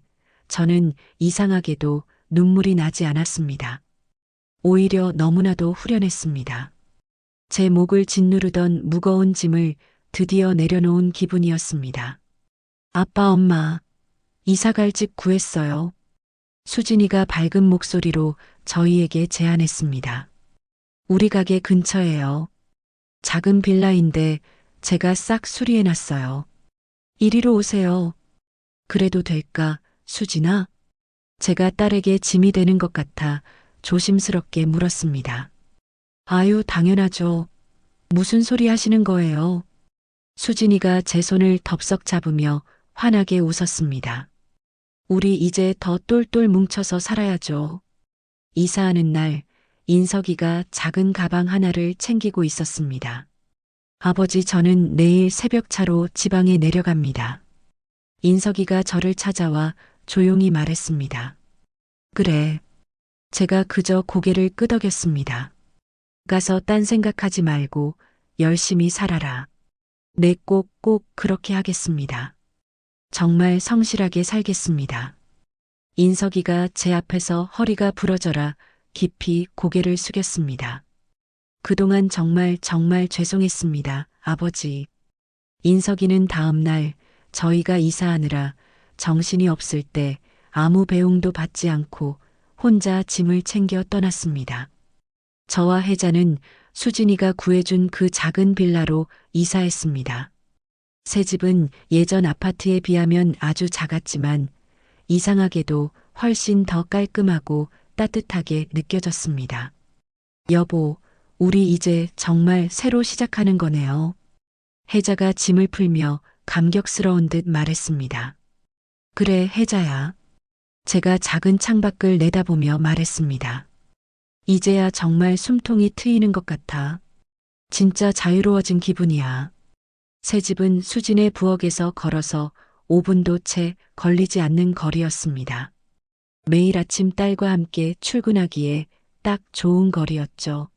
저는 이상하게도 눈물이 나지 않았습니다. 오히려 너무나도 후련했습니다. 제 목을 짓누르던 무거운 짐을 드디어 내려놓은 기분이었습니다. 아빠, 엄마, 이사갈 집 구했어요. 수진이가 밝은 목소리로 저희에게 제안했습니다. 우리 가게 근처에요. 작은 빌라인데 제가 싹 수리해놨어요. 이리로 오세요. 그래도 될까, 수진아? 제가 딸에게 짐이 되는 것 같아 조심스럽게 물었습니다. 아유, 당연하죠. 무슨 소리 하시는 거예요? 수진이가 제 손을 덥석 잡으며 환하게 웃었습니다. 우리 이제 더 똘똘 뭉쳐서 살아야죠. 이사하는 날, 인석이가 작은 가방 하나를 챙기고 있었습니다. 아버지, 저는 내일 새벽차로 지방에 내려갑니다. 인석이가 저를 찾아와 조용히 말했습니다. 그래. 제가 그저 고개를 끄덕였습니다. 가서 딴 생각하지 말고 열심히 살아라. 네, 꼭 그렇게 하겠습니다. 정말 성실하게 살겠습니다. 인석이가 제 앞에서 허리가 부러져라 깊이 고개를 숙였습니다. 그동안 정말 죄송했습니다, 아버지. 인석이는 다음 날 저희가 이사하느라 정신이 없을 때 아무 배웅도 받지 않고 혼자 짐을 챙겨 떠났습니다. 저와 혜자는 수진이가 구해준 그 작은 빌라로 이사했습니다. 새 집은 예전 아파트에 비하면 아주 작았지만 이상하게도 훨씬 더 깔끔하고 따뜻하게 느껴졌습니다. 여보, 우리 이제 정말 새로 시작하는 거네요. 혜자가 짐을 풀며 감격스러운 듯 말했습니다. 그래, 혜자야. 제가 작은 창밖을 내다보며 말했습니다. 이제야 정말 숨통이 트이는 것 같아. 진짜 자유로워진 기분이야. 새 집은 수진의 부엌에서 걸어서 5분도 채 걸리지 않는 거리였습니다. 매일 아침 딸과 함께 출근하기에 딱 좋은 거리였죠.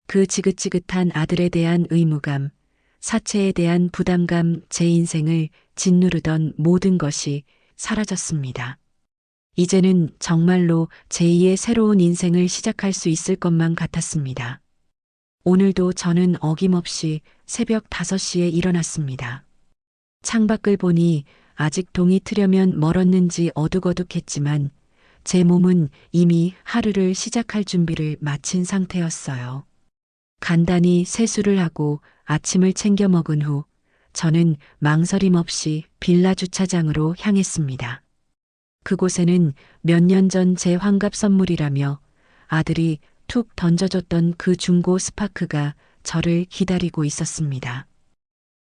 그 지긋지긋한 아들에 대한 의무감, 사채에 대한 부담감, 제 인생을 짓누르던 모든 것이 사라졌습니다. 이제는 정말로 제2의 새로운 인생을 시작할 수 있을 것만 같았습니다. 오늘도 저는 어김없이 새벽 5시에 일어났습니다. 창밖을 보니 아직 동이 트려면 멀었는지 어둑어둑했지만 제 몸은 이미 하루를 시작할 준비를 마친 상태였어요. 간단히 세수를 하고 아침을 챙겨 먹은 후 저는 망설임 없이 빌라 주차장으로 향했습니다. 그곳에는 몇 년 전 제 환갑 선물이라며 아들이 툭 던져줬던 그 중고 스파크가 저를 기다리고 있었습니다.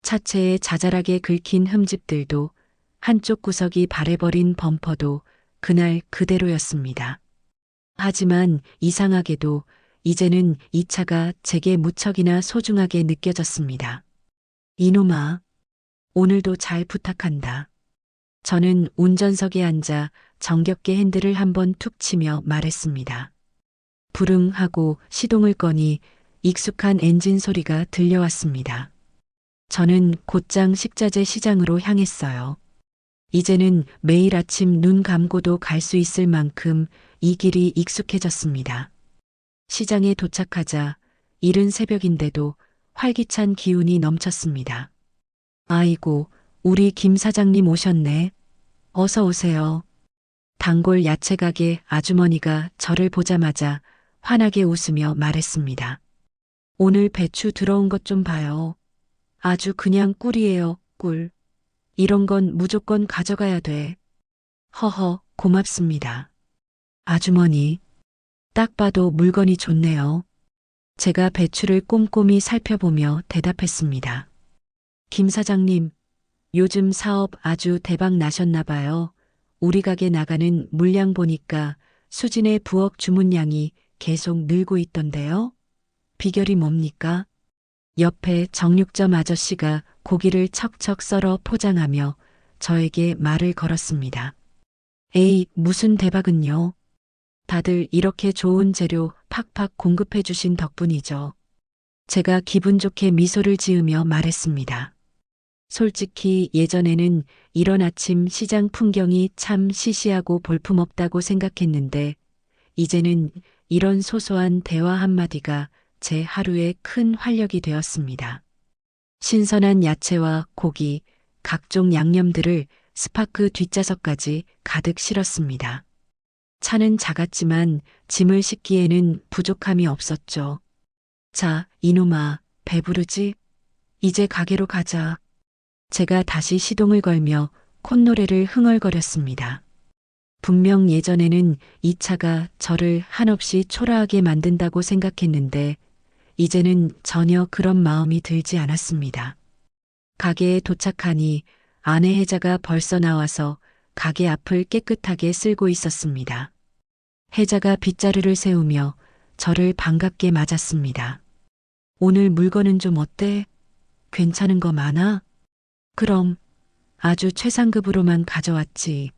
차체에 자잘하게 긁힌 흠집들도 한쪽 구석이 바래버린 범퍼도 그날 그대로였습니다. 하지만 이상하게도 이제는 이 차가 제게 무척이나 소중하게 느껴졌습니다. 이놈아, 오늘도 잘 부탁한다. 저는 운전석에 앉아 정겹게 핸들을 한번 툭 치며 말했습니다. 부릉 하고 시동을 꺼니 익숙한 엔진 소리가 들려왔습니다. 저는 곧장 식자재 시장으로 향했어요. 이제는 매일 아침 눈 감고도 갈 수 있을 만큼 이 길이 익숙해졌습니다. 시장에 도착하자 이른 새벽인데도 활기찬 기운이 넘쳤습니다. 아이고, 우리 김 사장님 오셨네. 어서 오세요. 단골 야채 가게 아주머니가 저를 보자마자 환하게 웃으며 말했습니다. 오늘 배추 들어온 것 좀 봐요. 아주 그냥 꿀이에요, 꿀. 이런 건 무조건 가져가야 돼. 허허, 고맙습니다. 아주머니, 딱 봐도 물건이 좋네요. 제가 배추를 꼼꼼히 살펴보며 대답했습니다. 김 사장님, 요즘 사업 아주 대박 나셨나 봐요. 우리 가게 나가는 물량 보니까 수진의 부엌 주문량이 계속 늘고 있던데요. 비결이 뭡니까? 옆에 정육점 아저씨가 고기를 척척 썰어 포장하며 저에게 말을 걸었습니다. 에이, 무슨 대박은요? 다들 이렇게 좋은 재료 팍팍 공급해 주신 덕분이죠. 제가 기분 좋게 미소를 지으며 말했습니다. 솔직히 예전에는 이런 아침 시장 풍경이 참 시시하고 볼품없다고 생각했는데 이제는 이런 소소한 대화 한마디가 제 하루에 큰 활력이 되었습니다. 신선한 야채와 고기, 각종 양념들을 스파크 뒷좌석까지 가득 실었습니다. 차는 작았지만 짐을 싣기에는 부족함이 없었죠. 자, 이놈아, 배부르지? 이제 가게로 가자. 제가 다시 시동을 걸며 콧노래를 흥얼거렸습니다. 분명 예전에는 이 차가 저를 한없이 초라하게 만든다고 생각했는데 이제는 전혀 그런 마음이 들지 않았습니다. 가게에 도착하니 아내 혜자가 벌써 나와서 가게 앞을 깨끗하게 쓸고 있었습니다. 혜자가 빗자루를 세우며 저를 반갑게 맞았습니다. 오늘 물건은 좀 어때? 괜찮은 거 많아? 그럼 아주 최상급으로만 가져왔지.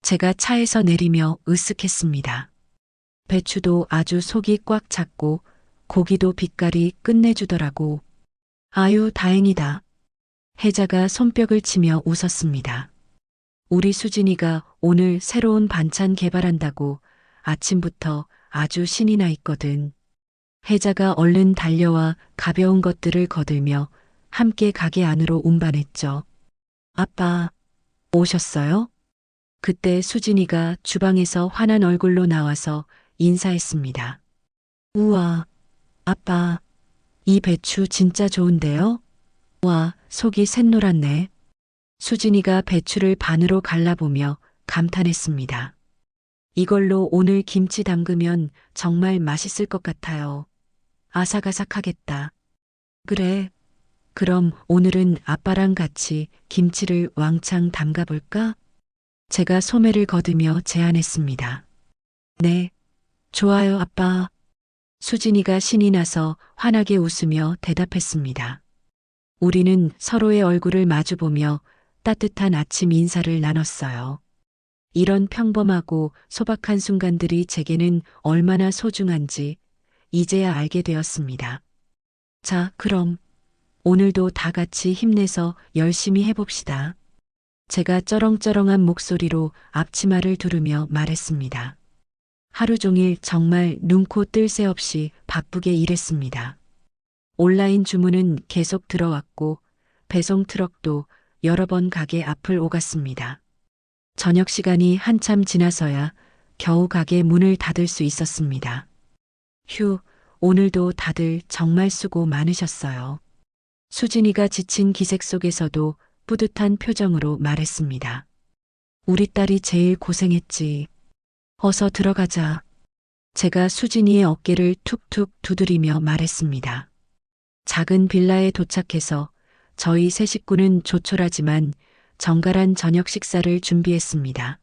제가 차에서 내리며 으쓱했습니다. 배추도 아주 속이 꽉 찼고 고기도 빛깔이 끝내주더라고. 아유, 다행이다. 혜자가 손뼉을 치며 웃었습니다. 우리 수진이가 오늘 새로운 반찬 개발한다고 아침부터 아주 신이 나 있거든. 혜자가 얼른 달려와 가벼운 것들을 거들며 함께 가게 안으로 운반했죠. 아빠, 오셨어요? 그때 수진이가 주방에서 환한 얼굴로 나와서 인사했습니다. 우와, 아빠, 이 배추 진짜 좋은데요? 와, 속이 샛노랗네. 수진이가 배추를 반으로 갈라보며 감탄했습니다. 이걸로 오늘 김치 담그면 정말 맛있을 것 같아요. 아삭아삭하겠다. 그래, 그럼 오늘은 아빠랑 같이 김치를 왕창 담가볼까? 제가 소매를 거두며 제안했습니다. 네, 좋아요, 아빠. 수진이가 신이 나서 환하게 웃으며 대답했습니다. 우리는 서로의 얼굴을 마주보며 따뜻한 아침 인사를 나눴어요. 이런 평범하고 소박한 순간들이 제게는 얼마나 소중한지 이제야 알게 되었습니다. 자, 그럼 오늘도 다 같이 힘내서 열심히 해봅시다. 제가 쩌렁쩌렁한 목소리로 앞치마를 두르며 말했습니다. 하루 종일 정말 눈코 뜰 새 없이 바쁘게 일했습니다. 온라인 주문은 계속 들어왔고 배송 트럭도 여러 번 가게 앞을 오갔습니다. 저녁 시간이 한참 지나서야 겨우 가게 문을 닫을 수 있었습니다. 휴, 오늘도 다들 정말 수고 많으셨어요. 수진이가 지친 기색 속에서도 뿌듯한 표정으로 말했습니다. 우리 딸이 제일 고생했지. 어서 들어가자. 제가 수진이의 어깨를 툭툭 두드리며 말했습니다. 작은 빌라에 도착해서 저희 세 식구는 조촐하지만 정갈한 저녁 식사를 준비했습니다.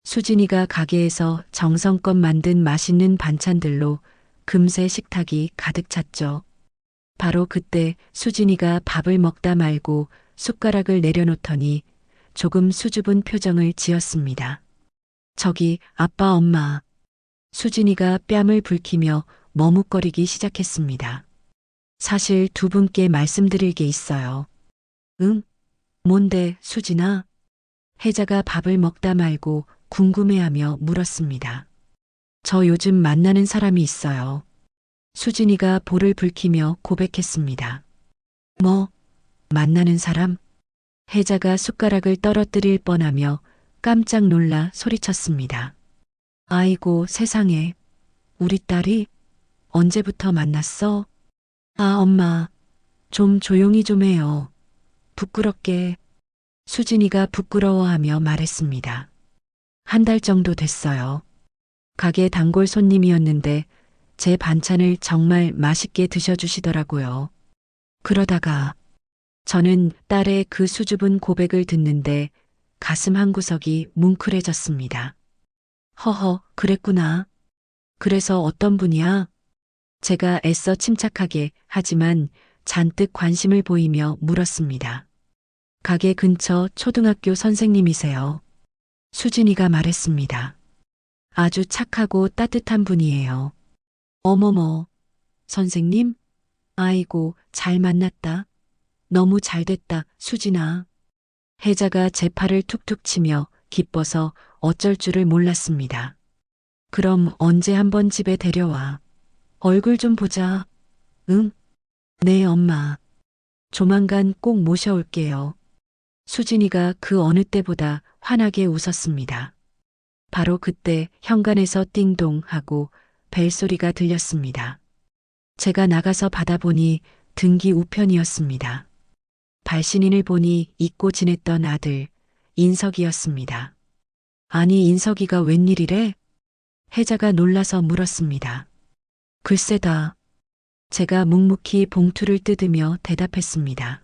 수진이가 가게에서 정성껏 만든 맛있는 반찬들로 금세 식탁이 가득 찼죠. 바로 그때 수진이가 밥을 먹다 말고 숟가락을 내려놓더니 조금 수줍은 표정을 지었습니다. 저기, 아빠, 엄마. 수진이가 뺨을 붉히며 머뭇거리기 시작했습니다. 사실 두 분께 말씀드릴 게 있어요. 응? 뭔데, 수진아? 혜자가 밥을 먹다 말고 궁금해하며 물었습니다. 저 요즘 만나는 사람이 있어요. 수진이가 볼을 붉히며 고백했습니다. 뭐, 만나는 사람? 혜자가 숟가락을 떨어뜨릴 뻔하며 깜짝 놀라 소리쳤습니다. 아이고, 세상에. 우리 딸이 언제부터 만났어? 아, 엄마. 좀 조용히 좀 해요. 부끄럽게. 수진이가 부끄러워하며 말했습니다. 한 달 정도 됐어요. 가게 단골 손님이었는데 제 반찬을 정말 맛있게 드셔주시더라고요. 그러다가 저는 딸의 그 수줍은 고백을 듣는데 가슴 한구석이 뭉클해졌습니다. 허허, 그랬구나. 그래서 어떤 분이야? 제가 애써 침착하게 하지만 잔뜩 관심을 보이며 물었습니다. 가게 근처 초등학교 선생님이세요. 수진이가 말했습니다. 아주 착하고 따뜻한 분이에요. 어머머, 선생님? 아이고, 잘 만났다. 너무 잘됐다, 수진아. 혜자가 제 팔을 툭툭 치며 기뻐서 어쩔 줄을 몰랐습니다. 그럼 언제 한번 집에 데려와. 얼굴 좀 보자. 응? 네, 엄마. 조만간 꼭 모셔올게요. 수진이가 그 어느 때보다 환하게 웃었습니다. 바로 그때 현관에서 띵동 하고 벨소리가 들렸습니다. 제가 나가서 받아보니 등기 우편이었습니다. 발신인을 보니 잊고 지냈던 아들 인석이었습니다. 아니, 인석이가 웬일이래? 혜자가 놀라서 물었습니다. 글쎄다. 제가 묵묵히 봉투를 뜯으며 대답했습니다.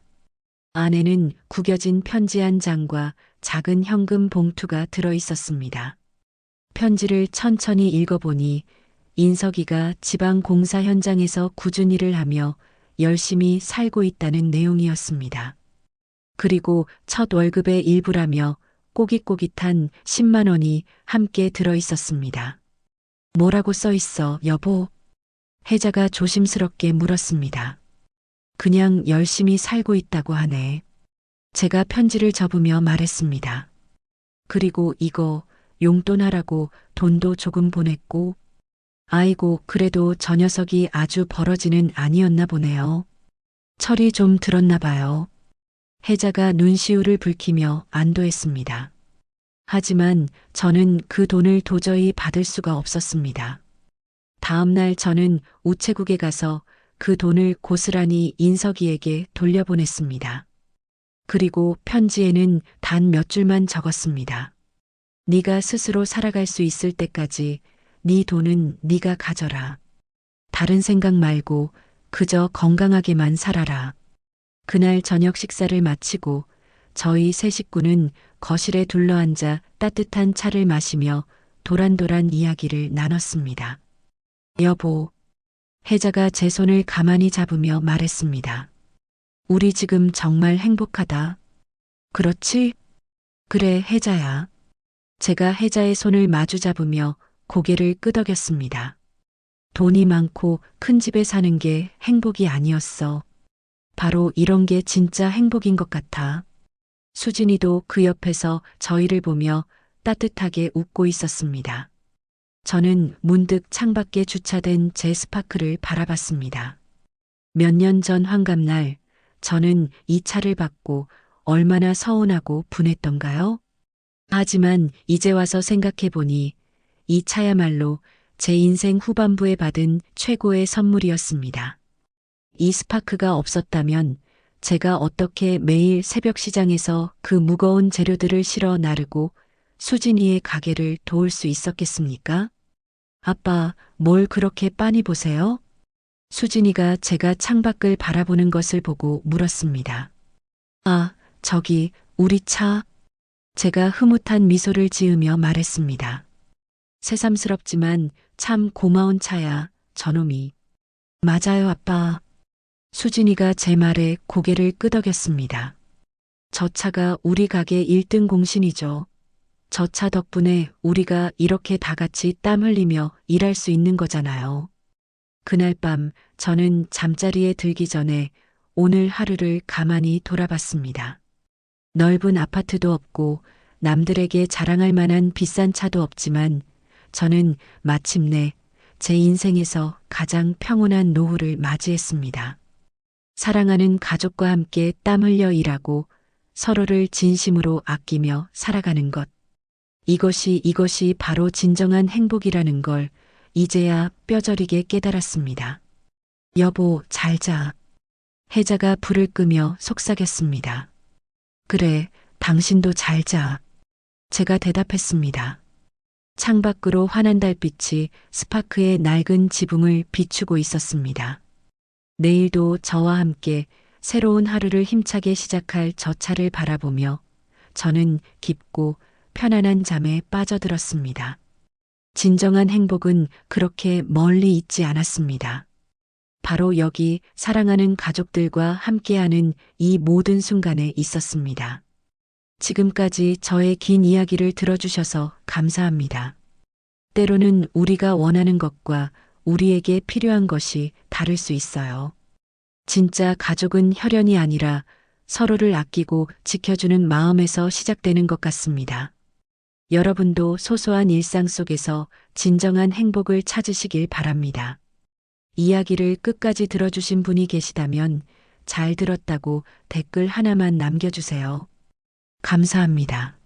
안에는 구겨진 편지 한 장과 작은 현금 봉투가 들어 있었습니다. 편지를 천천히 읽어보니 인석이가 지방 공사 현장에서 꾸준히 일을 하며 열심히 살고 있다는 내용이었습니다. 그리고 첫 월급의 일부라며 꼬깃꼬깃한 10만 원이 함께 들어 있었습니다. 뭐라고 써 있어, 여보? 혜자가 조심스럽게 물었습니다. 그냥 열심히 살고 있다고 하네. 제가 편지를 접으며 말했습니다. 그리고 이거 용돈 하라고 돈도 조금 보냈고, 아이고, 그래도 저 녀석이 아주 버러지는 아니었나 보네요. 철이 좀 들었나 봐요. 혜자가 눈시울을 붉히며 안도했습니다. 하지만 저는 그 돈을 도저히 받을 수가 없었습니다. 다음 날 저는 우체국에 가서 그 돈을 고스란히 인석이에게 돌려보냈습니다. 그리고 편지에는 단 몇 줄만 적었습니다. 네가 스스로 살아갈 수 있을 때까지 네 돈은 네가 가져라. 다른 생각 말고 그저 건강하게만 살아라. 그날 저녁 식사를 마치고 저희 세 식구는 거실에 둘러앉아 따뜻한 차를 마시며 도란도란 이야기를 나눴습니다. 여보, 혜자가 제 손을 가만히 잡으며 말했습니다. 우리 지금 정말 행복하다. 그렇지? 그래, 혜자야. 제가 혜자의 손을 마주 잡으며 고개를 끄덕였습니다. 돈이 많고 큰 집에 사는 게 행복이 아니었어. 바로 이런 게 진짜 행복인 것 같아. 수진이도 그 옆에서 저희를 보며 따뜻하게 웃고 있었습니다. 저는 문득 창밖에 주차된 제 스파크를 바라봤습니다. 몇 년 전 환갑날 저는 이 차를 받고 얼마나 서운하고 분했던가요? 하지만 이제 와서 생각해보니 이 차야말로 제 인생 후반부에 받은 최고의 선물이었습니다. 이 스파크가 없었다면 제가 어떻게 매일 새벽 시장에서 그 무거운 재료들을 실어 나르고 수진이의 가게를 도울 수 있었겠습니까? 아빠, 뭘 그렇게 빤히 보세요? 수진이가 제가 창밖을 바라보는 것을 보고 물었습니다. 아, 저기, 우리 차. 제가 흐뭇한 미소를 지으며 말했습니다. 새삼스럽지만 참 고마운 차야, 저놈이. 맞아요, 아빠. 수진이가 제 말에 고개를 끄덕였습니다. 저 차가 우리 가게 1등 공신이죠. 저 차 덕분에 우리가 이렇게 다 같이 땀 흘리며 일할 수 있는 거잖아요. 그날 밤 저는 잠자리에 들기 전에 오늘 하루를 가만히 돌아봤습니다. 넓은 아파트도 없고 남들에게 자랑할 만한 비싼 차도 없지만 저는 마침내 제 인생에서 가장 평온한 노후를 맞이했습니다. 사랑하는 가족과 함께 땀 흘려 일하고 서로를 진심으로 아끼며 살아가는 것. 이것이 바로 진정한 행복이라는 걸 이제야 뼈저리게 깨달았습니다. 여보, 잘 자. 혜자가 불을 끄며 속삭였습니다. 그래, 당신도 잘 자. 제가 대답했습니다. 창밖으로 환한 달빛이 스파크의 낡은 지붕을 비추고 있었습니다. 내일도 저와 함께 새로운 하루를 힘차게 시작할 저 차를 바라보며 저는 깊고 편안한 잠에 빠져들었습니다. 진정한 행복은 그렇게 멀리 있지 않았습니다. 바로 여기 사랑하는 가족들과 함께하는 이 모든 순간에 있었습니다. 지금까지 저의 긴 이야기를 들어주셔서 감사합니다. 때로는 우리가 원하는 것과 우리에게 필요한 것이 다를 수 있어요. 진짜 가족은 혈연이 아니라 서로를 아끼고 지켜주는 마음에서 시작되는 것 같습니다. 여러분도 소소한 일상 속에서 진정한 행복을 찾으시길 바랍니다. 이야기를 끝까지 들어주신 분이 계시다면 잘 들었다고 댓글 하나만 남겨주세요. 감사합니다.